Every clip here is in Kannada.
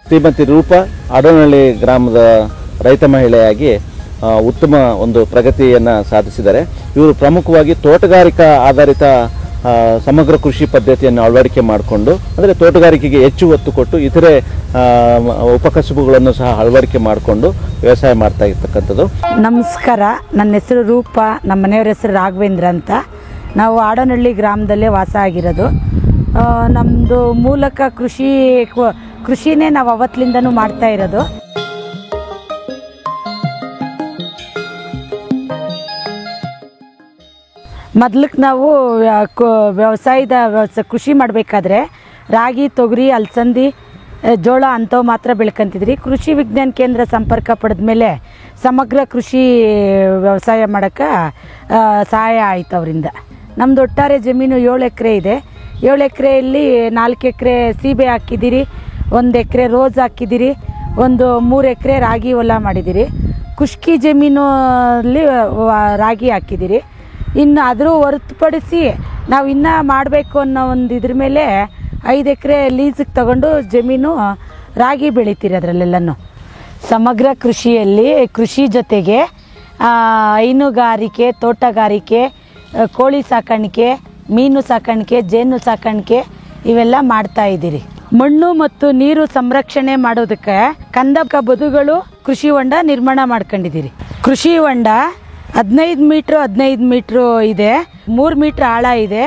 ಶ್ರೀಮತಿ ರೂಪ ಆಡೋನಹಳ್ಳಿ ಗ್ರಾಮದ ರೈತ ಮಹಿಳೆಯಾಗಿ ಉತ್ತಮ ಒಂದು ಪ್ರಗತಿಯನ್ನು ಸಾಧಿಸಿದ್ದಾರೆ. ಇವರು ಪ್ರಮುಖವಾಗಿ ತೋಟಗಾರಿಕಾ ಆಧಾರಿತ ಸಮಗ್ರ ಕೃಷಿ ಪದ್ಧತಿಯನ್ನು ಅಳವಡಿಕೆ ಮಾಡಿಕೊಂಡು, ಅಂದರೆ ತೋಟಗಾರಿಕೆಗೆ ಹೆಚ್ಚು ಒತ್ತು ಕೊಟ್ಟು ಇತರೆ ಉಪಕಸುಬುಗಳನ್ನು ಸಹ ಅಳವಡಿಕೆ ಮಾಡಿಕೊಂಡು ವ್ಯವಸಾಯ ಮಾಡ್ತಾ ಇರ್ತಕ್ಕಂಥದ್ದು. ನಮಸ್ಕಾರ, ನನ್ನ ಹೆಸರು ರೂಪ, ನಮ್ಮ ಮನೆಯವರ ಹೆಸರು ರಾಘವೇಂದ್ರ ಅಂತ. ನಾವು ಆಡೋನಹಳ್ಳಿ ಗ್ರಾಮದಲ್ಲೇ ವಾಸ ಆಗಿರೋದು. ನಮ್ಮದು ಮೂಲಕ ಕೃಷಿನೇ ನಾವು ಅವತ್ತಿಂದನೂ ಮಾಡ್ತಾ ಇರೋದು. ಮೊದಲಕ್ಕೆ ನಾವು ಕೃಷಿ ಮಾಡಬೇಕಾದ್ರೆ ರಾಗಿ, ತೊಗರಿ, ಅಲಸಂದಿ, ಜೋಳ ಅಂಥವು ಮಾತ್ರ ಬೆಳ್ಕೊಂತಿದ್ರಿ. ಕೃಷಿ ವಿಜ್ಞಾನ ಕೇಂದ್ರ ಸಂಪರ್ಕ ಪಡೆದ ಮೇಲೆ ಸಮಗ್ರ ಕೃಷಿ ವ್ಯವಸಾಯ ಮಾಡೋಕ್ಕೆ ಸಹಾಯ ಆಯಿತು ಅವರಿಂದ. ನಮ್ಮದು ಒಟ್ಟಾರೆ ಜಮೀನು 7 ಎಕರೆ ಇದೆ. 7 ಎಕರೆಯಲ್ಲಿ 4 ಎಕರೆ ಸೀಬೆ ಹಾಕಿದ್ದೀರಿ, 1 ಎಕರೆ ರೋಸ್ ಹಾಕಿದ್ದೀರಿ, ಒಂದು 3 ಎಕರೆ ರಾಗಿ ಹೊಲ ಮಾಡಿದ್ದೀರಿ. ಖುಷ್ಕಿ ಜಮೀನಲ್ಲಿ ರಾಗಿ ಹಾಕಿದ್ದೀರಿ. ಇನ್ನು ಅದ್ರ ಹೊರತುಪಡಿಸಿ ನಾವು ಇನ್ನೂ ಮಾಡಬೇಕು ಅನ್ನೋ ಒಂದು ಇದ್ರ ಮೇಲೆ 5 ಎಕರೆ ಲೀಸಿಗೆ ತಗೊಂಡು ಜಮೀನು ರಾಗಿ ಬೆಳಿತೀರಿ. ಅದರಲ್ಲೆಲ್ಲನೂ ಸಮಗ್ರ ಕೃಷಿಯಲ್ಲಿ ಕೃಷಿ ಜೊತೆಗೆ ಹೈನುಗಾರಿಕೆ, ತೋಟಗಾರಿಕೆ, ಕೋಳಿ ಸಾಕಾಣಿಕೆ, ಮೀನು ಸಾಕಾಣಿಕೆ, ಜೇನು ಸಾಕಾಣಿಕೆ ಇವೆಲ್ಲ ಮಾಡ್ತಾ ಇದ್ದೀರಿ. ಮಣ್ಣು ಮತ್ತು ನೀರು ಸಂರಕ್ಷಣೆ ಮಾಡೋದಕ್ಕೆ ಕಂದಕ ಬದುಗಳು ಕೃಷಿ ಹೊಂಡ ನಿರ್ಮಾಣ ಮಾಡ್ಕೊಂಡಿದ್ದೀರಿ. ಕೃಷಿ ಹೊಂಡ 15 ಮೀಟ್ರು ಇದೆ, 3 ಮೀಟ್ರ್ ಆಳ ಇದೆ.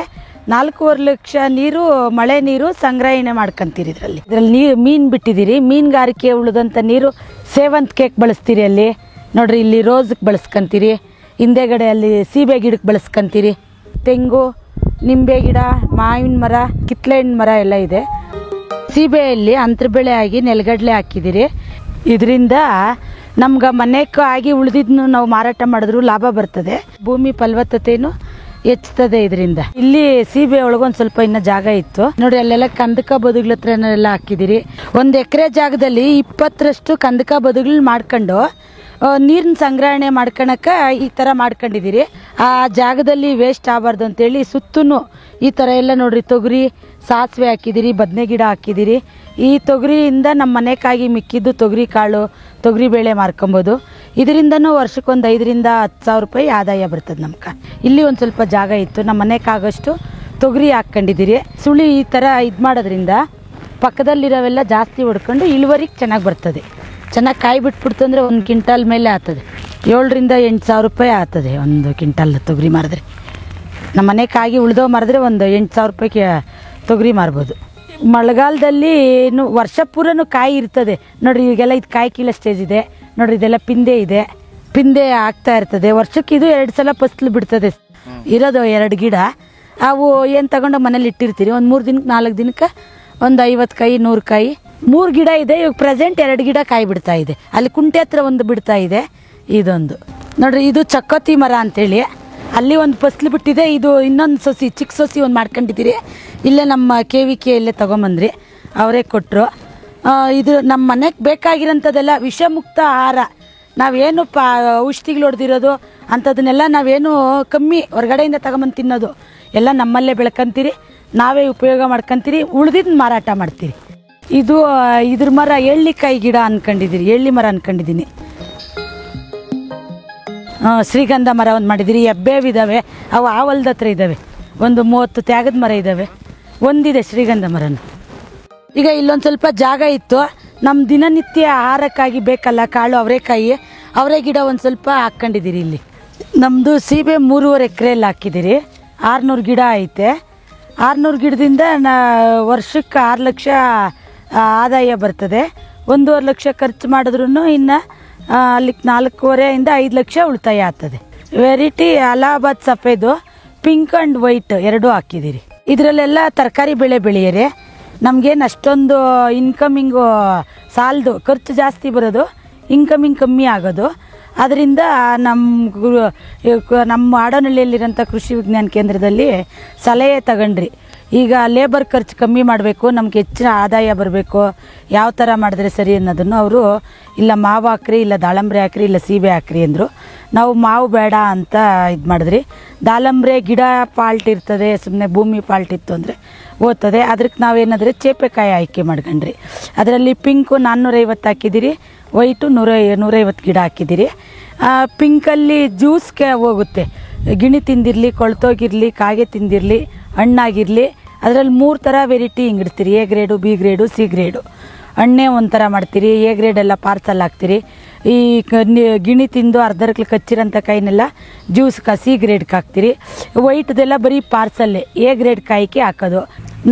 4.5 ಲಕ್ಷ ನೀರು, ಮಳೆ ನೀರು ಸಂಗ್ರಹಣೆ ಮಾಡ್ಕೊಂತೀರಿ. ಇದರಲ್ಲಿ ಮೀನು ಬಿಟ್ಟಿದ್ದೀರಿ. ಮೀನುಗಾರಿಕೆ ಉಳಿದಂಥ ನೀರು ಸೇವಂತಿಗೆಗೆ ಬಳಸ್ತೀರಿ. ಅಲ್ಲಿ ನೋಡ್ರಿ, ಇಲ್ಲಿ ರೋಸ್ಗೆ ಬಳಸ್ಕೊಂತೀರಿ, ಹಿಂದೆಗಡೆ ಅಲ್ಲಿ ಸೀಬೆ ಗಿಡಕ್ಕೆ ಬಳಸ್ಕೊಂತೀರಿ. ತೆಂಗು, ನಿಂಬೆ ಗಿಡ, ಮಾವಿನ ಮರ, ಕಿತ್ಲೆ ಹಣ್ಣು ಮರ ಎಲ್ಲ ಇದೆ. ಸೀಬೆಯಲ್ಲಿ ಅಂತರ ಬೆಳೆ ಆಗಿ ನೆಲಗಡಲೆ ಹಾಕಿದ್ದೀರಿ. ಇದರಿಂದ ನಮ್ಗೆ ಮನೆಗೆ ಆಗಿ ಉಳಿದಿದ್ನು ನಾವು ಮಾರಾಟ ಮಾಡಿದ್ರು ಲಾಭ ಬರ್ತದೆ. ಭೂಮಿ ಫಲವತ್ತತೆನೂ ಹೆಚ್ಚುತ್ತದೆ ಇದರಿಂದ. ಇಲ್ಲಿ ಸೀಬೆ ಒಳಗೊಂದು ಸ್ವಲ್ಪ ಇನ್ನ ಜಾಗ ಇತ್ತು ನೋಡಿ, ಅಲ್ಲೆಲ್ಲ ಕಂದಕ ಬದುಗಳ ಹತ್ರನೆಲ್ಲ ಹಾಕಿದಿರಿ. 1 ಎಕರೆ ಜಾಗದಲ್ಲಿ 20ರಷ್ಟು ಕಂದಕ ಬದುಗಳು ಮಾಡ್ಕೊಂಡು ನೀರಿನ ಸಂಗ್ರಹಣೆ ಮಾಡ್ಕೊಳಕ ಈ ಥರ ಮಾಡ್ಕೊಂಡಿದ್ದೀರಿ. ಆ ಜಾಗದಲ್ಲಿ ವೇಸ್ಟ್ ಆಗಬಾರ್ದು ಅಂತೇಳಿ ಸುತ್ತೂ ಈ ಥರ ಎಲ್ಲ ನೋಡ್ರಿ, ತೊಗರಿ, ಸಾಸಿವೆ ಹಾಕಿದ್ದೀರಿ, ಬದನೆ ಗಿಡ ಹಾಕಿದ್ದೀರಿ. ಈ ತೊಗರಿಯಿಂದ ನಮ್ಮ ಮನೆಗಾಗಿ ಮಿಕ್ಕಿದ್ದು ತೊಗರಿ ಕಾಳು, ತೊಗರಿ ಬೇಳೆ ಮಾರ್ಕೊಬೋದು. ಇದರಿಂದನೂ ವರ್ಷಕ್ಕೊಂದು 5,000 ರಿಂದ 10,000 ರೂಪಾಯಿ ಆದಾಯ ಬರ್ತದೆ ನಮ್ಗೆ. ಇಲ್ಲಿ ಒಂದು ಸ್ವಲ್ಪ ಜಾಗ ಇತ್ತು, ನಮ್ಮ ಮನೆಗಾಗಷ್ಟು ತೊಗರಿ ಹಾಕ್ಕೊಂಡಿದ್ದೀರಿ. ಸುಳಿ ಈ ಥರ ಇದು ಮಾಡೋದ್ರಿಂದ ಪಕ್ಕದಲ್ಲಿರೋವೆಲ್ಲ ಜಾಸ್ತಿ ಹೊಡ್ಕೊಂಡು ಇಳುವರಿಗೆ ಚೆನ್ನಾಗಿ ಬರ್ತದೆ. ಚೆನ್ನಾಗಿ ಕಾಯಿ ಬಿಟ್ಬಿಡ್ತು ಅಂದರೆ 1 ಕ್ವಿಂಟಾಲ್ ಮೇಲೆ ಆಗ್ತದೆ. 7,000 ರಿಂದ 8,000 ರೂಪಾಯಿ ಆಗ್ತದೆ 1 ಕ್ವಿಂಟಾಲ್ ತೊಗರಿ ಮಾರಿದ್ರೆ. ನಮ್ಮ ಮನೆಗಾಗಿ ಉಳ್ದೋ ಮಾರಿದ್ರೆ ಒಂದು 8,000 ರೂಪಾಯಿಗೆ ತೊಗರಿ ಮಾರ್ಬೋದು. ಮಳೆಗಾಲದಲ್ಲಿ ವರ್ಷ ಪೂರನೂ ಕಾಯಿ ಇರ್ತದೆ ನೋಡ್ರಿ. ಈಗೆಲ್ಲ ಇದು ಕಾಯಿ ಕೀಳೋ ಸ್ಟೇಜ್ ಇದೆ ನೋಡ್ರಿ, ಇದೆಲ್ಲ ಪಿಂದೆ ಇದೆ, ಪಿಂದೆ ಆಗ್ತಾ ಇರ್ತದೆ. ವರ್ಷಕ್ಕೆ ಇದು 2 ಸಲ ಫಸಲು ಬಿಡ್ತದೆ. ಇರೋದು 2 ಗಿಡ. ಅವು ಏನು ತಗೊಂಡು ಮನೇಲಿ ಇಟ್ಟಿರ್ತೀರಿ, ಒಂದು 3 ದಿನಕ್ಕೆ 4 ದಿನಕ್ಕೆ ಒಂದು 50 ಕಾಯಿ 100 ಕಾಯಿ. 3 ಗಿಡ ಇದೆ ಇವಾಗ ಪ್ರೆಸೆಂಟ್. 2 ಗಿಡ ಕಾಯಿ ಬಿಡ್ತಾ ಇದೆ. ಅಲ್ಲಿ ಕುಂಟೆ ಹತ್ರ ಒಂದು ಬಿಡ್ತಾ ಇದೆ. ಇದೊಂದು ನೋಡ್ರಿ, ಇದು ಚಕ್ಕೋತಿ ಮರ ಅಂತೇಳಿ ಅಲ್ಲಿ ಒಂದು ಫಸಲು ಬಿಟ್ಟಿದೆ. ಇದು ಇನ್ನೊಂದು ಸೊಸಿ, ಚಿಕ್ಕ ಸೊಸಿ ಒಂದು ಮಾಡ್ಕೊಂಡಿದ್ದೀರಿ. ಇಲ್ಲೇ ನಮ್ಮ KVK ಇಲ್ಲೇ ತೊಗೊಂಬಂದ್ರಿ, ಅವರೇ ಕೊಟ್ಟರು. ಇದು ನಮ್ಮ ಮನೆಗೆ ಬೇಕಾಗಿರೋಂಥದ್ದೆಲ್ಲ ವಿಷಮುಕ್ತ ಆಹಾರ. ನಾವೇನು ಔಷಧಿಗಳು ಹೊಡೆದಿರೋದು ಅಂಥದನ್ನೆಲ್ಲ ನಾವೇನು ಕಮ್ಮಿ ಹೊರಗಡೆಯಿಂದ ತಗೊಂಬಂದು ತಿನ್ನೋದು ಎಲ್ಲ ನಮ್ಮಲ್ಲೇ ಬೆಳ್ಕೊಂತೀರಿ, ನಾವೇ ಉಪಯೋಗ ಮಾಡ್ಕೊತೀರಿ. ಉಳ್ದಿದ್ದು ಮಾರಾಟ ಮಾಡ್ತೀರಿ. ಇದು ಇದ್ರ ಮರ ಎಳ್ಳಿಕಾಯಿ ಗಿಡ ಅನ್ಕೊಂಡಿದ್ದೀರಿ, ಎಳ್ಳಿ ಮರ ಅನ್ಕೊಂಡಿದ್ದೀನಿ. ಶ್ರೀಗಂಧ ಮರ ಒಂದು ಮಾಡಿದ್ದೀರಿ. ಹೆಬ್ಬೇವಿದ್ದಾವೆ, ಅವು ಆ ಹೊಲ್ದ ಹತ್ರ ಇದ್ದಾವೆ. ಒಂದು 30 ತ್ಯಾಗದ ಮರ ಇದ್ದಾವೆ. ಒಂದಿದೆ ಶ್ರೀಗಂಧ ಮರನ. ಈಗ ಇಲ್ಲೊಂದು ಸ್ವಲ್ಪ ಜಾಗ ಇತ್ತು, ನಮ್ಮ ದಿನನಿತ್ಯ ಆಹಾರಕ್ಕಾಗಿ ಬೇಕಲ್ಲ ಕಾಳು, ಅವರೇ ಗಿಡ ಒಂದು ಸ್ವಲ್ಪ ಹಾಕ್ಕೊಂಡಿದ್ದೀರಿ. ಇಲ್ಲಿ ನಮ್ಮದು ಸೀಬೆ 3.5 ಎಕರೆಯಲ್ಲಿ ಹಾಕಿದ್ದೀರಿ. 600 ಗಿಡ ಐತೆ. 600 ಗಿಡದಿಂದ ವರ್ಷಕ್ಕೆ 6 ಲಕ್ಷ ಆದಾಯ ಬರ್ತದೆ. 1.5 ಲಕ್ಷ ಖರ್ಚು ಮಾಡಿದ್ರು ಇನ್ನು ಅಲ್ಲಿಗೆ 4.5 ರಿಂದ 5 ಲಕ್ಷ ಉಳಿತಾಯ ಆಗ್ತದೆ. Variety Allahabad Safeda, pink and white 2 ಹಾಕಿದ್ದೀರಿ. ಇದರಲ್ಲೆಲ್ಲ ತರಕಾರಿ ಬೆಳೆ ಬೆಳೆಯರೆ. ನಮಗೇನು ಅಷ್ಟೊಂದು ಇನ್ಕಮಿಂಗು ಸಾಲದು, ಖರ್ಚು ಜಾಸ್ತಿ ಬರೋದು, ಇನ್ಕಮಿಂಗ್ ಕಮ್ಮಿ ಆಗೋದು. ಅದರಿಂದ ನಮ್ಮ ಆಡೋನಹಳ್ಳಿಯಲ್ಲಿರೋಂಥ ಕೃಷಿ ವಿಜ್ಞಾನ ಕೇಂದ್ರದಲ್ಲಿ ಸಲಹೆ ತಗೊಂಡ್ರಿ. ಈಗ ಲೇಬರ್ ಖರ್ಚು ಕಮ್ಮಿ ಮಾಡಬೇಕು, ನಮ್ಗೆ ಹೆಚ್ಚಿನ ಆದಾಯ ಬರಬೇಕು, ಯಾವ ಥರ ಮಾಡಿದ್ರೆ ಸರಿ ಅನ್ನೋದನ್ನು ಅವರು ಇಲ್ಲ ಮಾವು ಹಾಕ್ರಿ, ಇಲ್ಲ ದಾಳಂಬ್ರೆ ಹಾಕ್ರಿ, ಇಲ್ಲ ಸೀಬೆ ಹಾಕ್ರಿ ಅಂದರು. ನಾವು ಮಾವು ಬೇಡ ಅಂತ ಇದು ಮಾಡಿದ್ರಿ. ದಾಳಂಬ್ರೆ ಗಿಡ ಫಾಲ್ಟ್ ಇರ್ತದೆ, ಸುಮ್ಮನೆ ಭೂಮಿ ಫಾಲ್ಟ್ ಇತ್ತು ಅಂದರೆ ಓದ್ತದೆ. ಅದಕ್ಕೆ ನಾವೇನಾದರೆ ಚೇಪೆಕಾಯಿ ಆಯ್ಕೆ ಮಾಡ್ಕೊಂಡ್ರಿ. ಅದರಲ್ಲಿ ಪಿಂಕು 450 ಹಾಕಿದ್ದೀರಿ, ವೈಟು 150 ಗಿಡ ಹಾಕಿದ್ದೀರಿ. ಪಿಂಕಲ್ಲಿ ಜ್ಯೂಸ್ಗೆ ಹೋಗುತ್ತೆ, ಗಿಣಿ ತಿಂದಿರಲಿ, ಕೊಳ್ತೋಗಿರಲಿ, ಕಾಗೆ ತಿಂದಿರಲಿ, ಹಣ್ಣಾಗಿರಲಿ. ಅದರಲ್ಲಿ 3 ಥರ ವೆರೈಟಿ ಹಿಂಗಿಡ್ತೀರಿ, A grade, B grade, C grade. ಹಣ್ಣೆ ಒಂಥರ ಮಾಡ್ತೀರಿ, ಎ ಗ್ರೇಡೆಲ್ಲ ಪಾರ್ಸಲ್ ಹಾಕ್ತೀರಿ. ಈ ಗಿಣಿ ತಿಂದು ಅರ್ಧರ್ಕ್ಲಿ ಕಚ್ಚಿರೋಂಥ ಕಾಯಿನೆಲ್ಲ ಜ್ಯೂಸ್ಗೆ ಸಿ ಗ್ರೇಡ್ಗೆ ಹಾಕ್ತೀರಿ. ವೈಟ್ದೆಲ್ಲ ಬರೀ ಪಾರ್ಸಲ್ಲೇ ಎ ಗ್ರೇಡ್ ಕಾಯಿಗೆ ಹಾಕೋದು.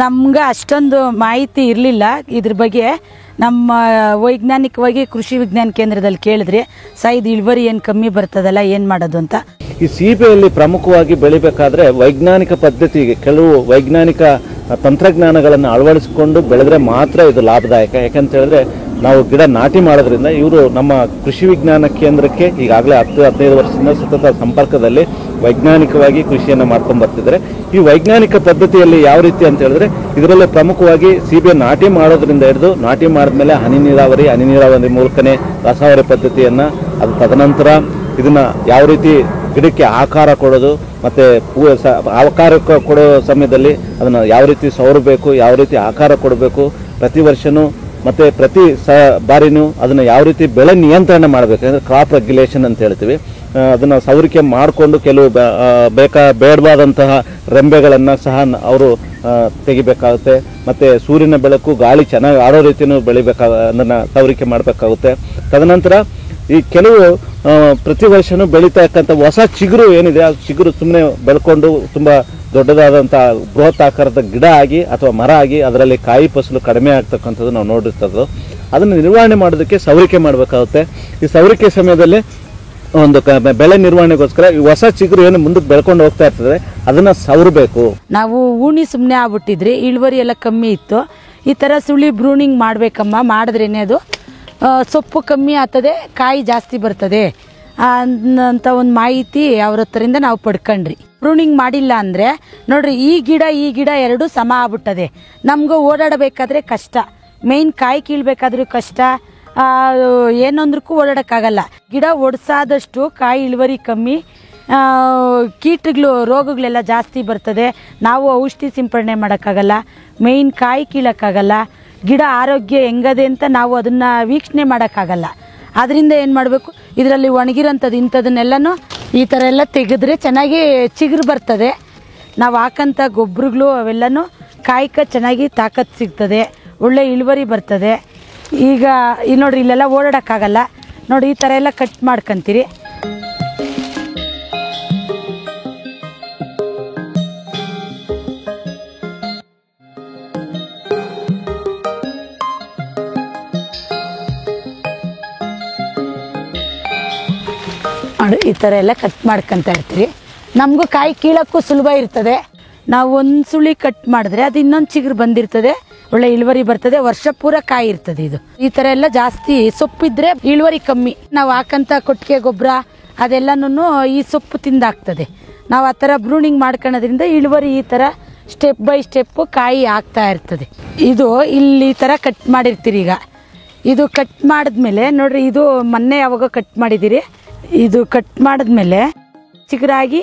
ನಮ್ಗೆ ಅಷ್ಟೊಂದು ಮಾಹಿತಿ ಇರಲಿಲ್ಲ ಇದ್ರ ಬಗ್ಗೆ. ನಮ್ಮ ವೈಜ್ಞಾನಿಕವಾಗಿ ಕೃಷಿ ವಿಜ್ಞಾನ ಕೇಂದ್ರದಲ್ಲಿ ಕೇಳಿದ್ರೆ ಇದು ಇಳುವರಿ ಏನು ಕಮ್ಮಿ ಬರ್ತದಲ್ಲ, ಏನು ಮಾಡೋದು ಅಂತ. ಈ ಸೀಬೆಯಲ್ಲಿ ಪ್ರಮುಖವಾಗಿ ಬೆಳಿಬೇಕಾದ್ರೆ ವೈಜ್ಞಾನಿಕ ಪದ್ಧತಿಗೆ ಕೆಲವು ವೈಜ್ಞಾನಿಕ ತಂತ್ರಜ್ಞಾನಗಳನ್ನು ಅಳವಡಿಸಿಕೊಂಡು ಬೆಳೆದ್ರೆ ಮಾತ್ರ ಇದು ಲಾಭದಾಯಕ. ಯಾಕಂತ ಹೇಳಿದ್ರೆ ನಾವು ಗಿಡ ನಾಟಿ ಮಾಡೋದ್ರಿಂದ ಇವರು ನಮ್ಮ ಕೃಷಿ ವಿಜ್ಞಾನ ಕೇಂದ್ರಕ್ಕೆ ಈಗಾಗಲೇ 10-15 ವರ್ಷದಿಂದ ಸತತ ಸಂಪರ್ಕದಲ್ಲಿ ವೈಜ್ಞಾನಿಕವಾಗಿ ಕೃಷಿಯನ್ನು ಮಾಡ್ಕೊಂಡು ಬರ್ತಿದ್ದಾರೆ. ಈ ವೈಜ್ಞಾನಿಕ ಪದ್ಧತಿಯಲ್ಲಿ ಯಾವ ರೀತಿ ಅಂತ ಹೇಳಿದ್ರೆ ಇದರಲ್ಲಿ ಪ್ರಮುಖವಾಗಿ ಸೀಬೆ ನಾಟಿ ಮಾಡೋದ್ರಿಂದ ಹಿಡಿದು ನಾಟಿ ಮಾಡಿದ್ಮೇಲೆ ಹನಿ ನೀರಾವರಿ ಮೂಲಕನೇ ರಸಾವರಿ ಪದ್ಧತಿಯನ್ನು, ಅದು ತದನಂತರ ಇದನ್ನ ಯಾವ ರೀತಿ ಗಿಡಕ್ಕೆ ಆಕಾರ ಕೊಡೋದು, ಮತ್ತು ಆಕಾರ ಕೊಡೋ ಸಮಯದಲ್ಲಿ ಅದನ್ನು ಯಾವ ರೀತಿ ಸವರಬೇಕು, ಯಾವ ರೀತಿ ಆಕಾರ ಕೊಡಬೇಕು, ಪ್ರತಿ ವರ್ಷವೂ ಮತ್ತು ಪ್ರತಿ ಬಾರಿನೂ ಅದನ್ನು ಯಾವ ರೀತಿ ಬೆಳೆ ನಿಯಂತ್ರಣ ಮಾಡಬೇಕು ಅಂದರೆ ಕ್ರಾಪ್ ರೆಗ್ಯುಲೇಷನ್ ಅಂತ ಹೇಳ್ತೀವಿ. ಅದನ್ನು ಸವರಿಕೆ ಮಾಡಿಕೊಂಡು ಕೆಲವು ಬೇಡವಾದಂತಹ ರೆಂಬೆಗಳನ್ನು ಸಹ ಅವರು ತೆಗಿಬೇಕಾಗುತ್ತೆ. ಮತ್ತು ಸೂರ್ಯನ ಬೆಳಕು, ಗಾಳಿ ಚೆನ್ನಾಗಿ ಆಡೋ ರೀತಿಯೂ ಅದನ್ನು ಸವರಿಕೆ ಮಾಡಬೇಕಾಗುತ್ತೆ. ತದನಂತರ ಈ ಕೆಲವು ಪ್ರತಿ ವರ್ಷವೂ ಬೆಳೀತಕ್ಕಂಥ ಹೊಸ ಚಿಗುರು ಏನಿದೆ, ಆ ಚಿಗುರು ಸುಮ್ಮನೆ ಬೆಳ್ಕೊಂಡು ತುಂಬ ದೊಡ್ಡದಾದಂಥ ಬೃಹತ್ ಆಕಾರದ ಗಿಡ ಆಗಿ ಅಥವಾ ಮರ ಆಗಿ ಅದರಲ್ಲಿ ಕಾಯಿ ಫಸಲು ಕಡಿಮೆ ಆಗ್ತಕ್ಕಂಥದ್ದು ನಾವು ನೋಡಿರ್ತದ್ದು. ಅದನ್ನು ನಿರ್ವಹಣೆ ಮಾಡೋದಕ್ಕೆ ಸವರಿಕೆ ಮಾಡಬೇಕಾಗುತ್ತೆ. ಈ ಸವರಿಕೆ ಸಮಯದಲ್ಲಿ ಒಂದು ಬೆಳೆ ನಿರ್ವಹಣೆಗೋಸ್ಕರ ಈ ಹೊಸ ಚಿಗುರು ಏನು ಮುಂದಕ್ಕೆ ಬೆಳ್ಕೊಂಡು ಹೋಗ್ತಾ ಇರ್ತದೆ ಅದನ್ನು ಸವರಬೇಕು. ನಾವು ಉಣಿ ಸುಮ್ಮನೆ ಆಗ್ಬಿಟ್ಟಿದ್ರಿ, ಇಳುವರಿ ಎಲ್ಲ ಕಮ್ಮಿ ಇತ್ತು. ಈ ಥರ ಸುಳಿ ಬ್ರೂನಿಂಗ್ ಮಾಡಬೇಕಮ್ಮ, ಮಾಡಿದ್ರೇನೆ ಅದು ಸೊಪ್ಪು ಕಮ್ಮಿ ಆಗ್ತದೆ, ಕಾಯಿ ಜಾಸ್ತಿ ಬರ್ತದೆ ಅಂತ ಒಂದು ಮಾಹಿತಿ ಅವ್ರ ಹತ್ರದಿಂದ ನಾವು ಪಡ್ಕೊಂಡ್ರಿ. ಪ್ರೂನಿಂಗ್ ಮಾಡಿಲ್ಲ ಅಂದರೆ ನೋಡ್ರಿ, ಈ ಗಿಡ ಎರಡೂ ಸಮ ಆಗ್ಬಿಟ್ಟದೆ. ನಮ್ಗೆ ಓಡಾಡಬೇಕಾದ್ರೆ ಕಷ್ಟ, ಮೇಯ್ನ್ ಕಾಯಿ ಕೀಳ್ಬೇಕಾದ್ರೂ ಕಷ್ಟ, ಏನೊಂದ್ರಕ್ಕೂ ಓಡಾಡೋಕ್ಕಾಗಲ್ಲ. ಗಿಡ ಒಡ್ಸಾದಷ್ಟು ಕಾಯಿ ಇಳುವರಿ ಕಮ್ಮಿ, ಕೀಟಗಳು ರೋಗಗಳೆಲ್ಲ ಜಾಸ್ತಿ ಬರ್ತದೆ. ನಾವು ಔಷಧಿ ಸಿಂಪಡಣೆ ಮಾಡೋಕ್ಕಾಗಲ್ಲ, ಮೇಯ್ನ್ ಕಾಯಿ ಕೀಳೋಕ್ಕಾಗಲ್ಲ. ಗಿಡ ಆರೋಗ್ಯ ಹೆಂಗದೆ ಅಂತ ನಾವು ಅದನ್ನು ವೀಕ್ಷಣೆ ಮಾಡೋಕ್ಕಾಗಲ್ಲ. ಅದರಿಂದ ಏನು ಮಾಡಬೇಕು, ಇದರಲ್ಲಿ ಒಣಗಿರೋಂಥದ್ದು ಇಂಥದನ್ನೆಲ್ಲನೂ ಈ ಥರ ಎಲ್ಲ ತೆಗೆದ್ರೆ ಚೆನ್ನಾಗಿ ಚಿಗುರು ಬರ್ತದೆ. ನಾವು ಹಾಕೋಂಥ ಗೊಬ್ಬರಗಳು ಅವೆಲ್ಲನೂ ಕಾಯ್ಕ ಚೆನ್ನಾಗಿ ತಾಕತ್ತು ಸಿಗ್ತದೆ, ಒಳ್ಳೆ ಇಳುವರಿ ಬರ್ತದೆ. ಈಗ ನೋಡ್ರಿ, ಇಲ್ಲೆಲ್ಲ ಓಡಾಡೋಕ್ಕಾಗಲ್ಲ ನೋಡಿ, ಈ ಥರ ಎಲ್ಲ ಕಟ್ ಮಾಡ್ಕೊತೀರಿ. ಈ ಥರ ಎಲ್ಲ ಕಟ್ ಮಾಡ್ಕೊತಾ ಇರ್ತೀರಿ. ನಮಗೂ ಕಾಯಿ ಕೀಳಕ್ಕೂ ಸುಲಭ ಇರ್ತದೆ. ನಾವು ಒಂದು ಸುಳಿ ಕಟ್ ಮಾಡಿದ್ರೆ ಅದು ಇನ್ನೊಂದು ಚಿಗುರು ಬಂದಿರ್ತದೆ, ಒಳ್ಳೆ ಇಳುವರಿ ಬರ್ತದೆ, ವರ್ಷ ಪೂರ ಕಾಯಿ ಇರ್ತದೆ. ಇದು ಈ ಥರ ಎಲ್ಲ ಜಾಸ್ತಿ ಸೊಪ್ಪಿದ್ರೆ ಇಳುವರಿ ಕಮ್ಮಿ. ನಾವು ಹಾಕಂತ ಕೊಟ್ಟಿಗೆ ಗೊಬ್ಬರ ಅದೆಲ್ಲನೂ ಈ ಸೊಪ್ಪು ತಿಂದಾಗ್ತದೆ. ನಾವು ಆ ಥರ ಬ್ರೂನಿಂಗ್ ಮಾಡ್ಕೊಳ್ಳೋದ್ರಿಂದ ಇಳುವರಿ ಈ ಥರ ಸ್ಟೆಪ್ ಬೈ ಸ್ಟೆಪ್ಪು ಕಾಯಿ ಆಗ್ತಾ ಇರ್ತದೆ. ಇದು ಇಲ್ಲಿ ಈ ಥರ ಕಟ್ ಮಾಡಿರ್ತೀರಿ. ಈಗ ಇದು ಕಟ್ ಮಾಡಿದ್ಮೇಲೆ ನೋಡ್ರಿ, ಇದು ಮೊನ್ನೆ ಯಾವಾಗ ಕಟ್ ಮಾಡಿದ್ದೀರಿ, ಇದು ಕಟ್ ಮಾಡಿದ್ಮೇಲೆ ಚಿಗುರಾಗಿ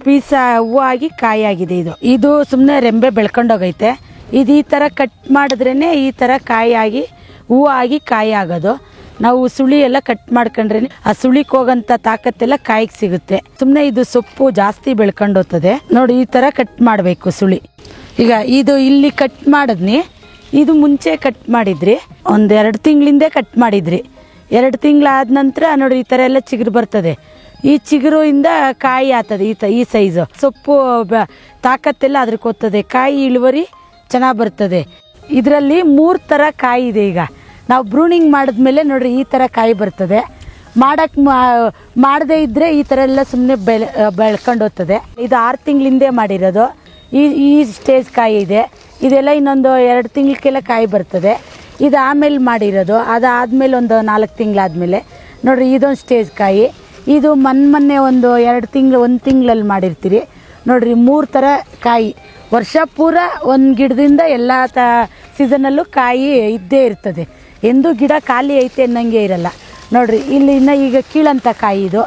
ಹೂವು ಆಗಿ ಕಾಯಿ ಆಗಿದೆ. ಇದು ಸುಮ್ಮನೆ ರೆಂಬೆ ಬೆಳ್ಕೊಂಡೋಗೈತೆ. ಇದು ಈ ಥರ ಕಟ್ ಮಾಡಿದ್ರೇ ಈ ಥರ ಕಾಯಿ ಆಗಿ ಹೂವು ಆಗಿ ಕಾಯಿ ಆಗೋದು. ನಾವು ಸುಳಿ ಎಲ್ಲ ಕಟ್ ಮಾಡ್ಕೊಂಡ್ರೆ ಆ ಸುಳಿಗೆ ಹೋಗೋಂಥ ತಾಕತ್ತೆಲ್ಲ ಕಾಯಿಗೆ ಸಿಗುತ್ತೆ. ಸುಮ್ಮನೆ ಇದು ಸೊಪ್ಪು ಜಾಸ್ತಿ ಬೆಳ್ಕೊಂಡೋಗ್ತದೆ ನೋಡಿ. ಈ ಥರ ಕಟ್ ಮಾಡಬೇಕು ಸುಳಿ. ಈಗ ಇದು ಇಲ್ಲಿ ಕಟ್ ಮಾಡಿದ್ನಿ, ಇದು ಮುಂಚೆ ಕಟ್ ಮಾಡಿದ್ರಿ, 1-2 ತಿಂಗಳಿಂದ ಕಟ್ ಮಾಡಿದ್ರಿ. 2 ತಿಂಗಳಾದ ನಂತರ ನೋಡಿ ಈ ಥರ ಎಲ್ಲ ಚಿಗುರು ಬರ್ತದೆ. ಈ ಚಿಗುರಿಂದ ಕಾಯಿ ಆಗ್ತದೆ. ಈ ಸೈಜು ಸೊಪ್ಪು ತಾಕತ್ತೆಲ್ಲ ಅದ್ರಕ್ಕೆ ಹೋಗ್ತದೆ, ಕಾಯಿ ಇಳುವರಿ ಚೆನ್ನಾಗಿ ಬರ್ತದೆ. ಇದರಲ್ಲಿ 3 ಥರ ಕಾಯಿ ಇದೆ. ಈಗ ನಾವು ಬ್ರೂನಿಂಗ್ ಮಾಡಿದ್ಮೇಲೆ ನೋಡ್ರಿ ಈ ಥರ ಕಾಯಿ ಬರ್ತದೆ. ಮಾಡದೇ ಇದ್ದರೆ ಈ ಥರ ಎಲ್ಲ ಸುಮ್ಮನೆ ಬೆಳ್ಕೊಂಡು ಹೋಗ್ತದೆ. ಇದು 6 ತಿಂಗಳಿಂದೆ ಮಾಡಿರೋದು. ಈ ಸ್ಟೇಜ್ ಕಾಯಿ ಇದೆ. ಇದೆಲ್ಲ ಇನ್ನೊಂದು 2 ತಿಂಗಳಕ್ಕೆಲ್ಲ ಕಾಯಿ ಬರ್ತದೆ. ಇದು ಆಮೇಲೆ ಮಾಡಿರೋದು, ಅದಾದಮೇಲೆ ಒಂದು 4 ತಿಂಗಳಾದಮೇಲೆ ನೋಡಿರಿ ಇದೊಂದು ಸ್ಟೇಜ್ ಕಾಯಿ. ಇದು ಮೊನ್ನೆ ಒಂದು 2 ತಿಂಗಳು 1 ತಿಂಗಳಲ್ಲಿ ಮಾಡಿರ್ತೀರಿ ನೋಡಿರಿ. 3 ಥರ ಕಾಯಿ ವರ್ಷ ಪೂರ ಒಂದು ಗಿಡದಿಂದ ಎಲ್ಲ ಸೀಸನಲ್ಲೂ ಕಾಯಿ ಇದ್ದೇ ಇರ್ತದೆ. ಎಂದು ಗಿಡ ಖಾಲಿ ಐತೆ ಅನ್ನಂಗೆ ಇರಲ್ಲ ನೋಡಿರಿ. ಇಲ್ಲಿ ಇನ್ನು ಈಗ ಕೀಳಂಥ ಕಾಯಿ ಇದು,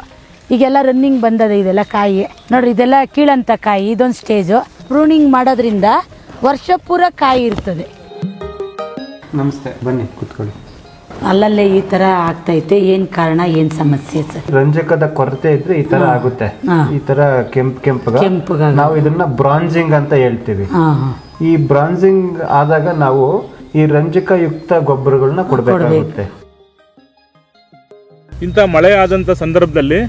ಈಗೆಲ್ಲ ರನ್ನಿಂಗ್ ಬಂದದೆ ಇದೆಲ್ಲ ಕಾಯಿ ನೋಡಿರಿ. ಇದೆಲ್ಲ ಕೀಳಂಥ ಕಾಯಿ, ಇದೊಂದು ಸ್ಟೇಜು. ಪ್ರೂನಿಂಗ್ ಮಾಡೋದ್ರಿಂದ ವರ್ಷ ಪೂರ ಕಾಯಿ ಇರ್ತದೆ. ನಮಸ್ತೆ, ಬನ್ನಿ ಕೂತ್ಕೊಳ್ಳಿ. ಅಲ್ಲಲ್ಲೇ ಈ ತರ ಆಗ್ತೈತೆ, ಏನ್ ಕಾರಣ, ಏನ್ ಸಮಸ್ಯೆ ಸರ್? ರಂಜಕದ ಕೊರತೆ ಇದ್ರೆ ಈ ತರ ಆಗುತ್ತೆ. ಈ ತರ ಕೆಂಪುಗ ನಾವು ಇದನ್ನ ಬ್ರಾಂಜಿಂಗ್ ಅಂತ ಹೇಳ್ತೀವಿ. ಈ ಬ್ರಾಂಜಿಂಗ್ ಆದಾಗ ನಾವು ಈ ರಂಜಕ ಯುಕ್ತ ಗೊಬ್ಬರಗಳನ್ನ ಕೊಡಬೇಕಾಗುತ್ತೆ. ಇಂಥ ಮಳೆ ಆದಂಥ ಸಂದರ್ಭದಲ್ಲಿ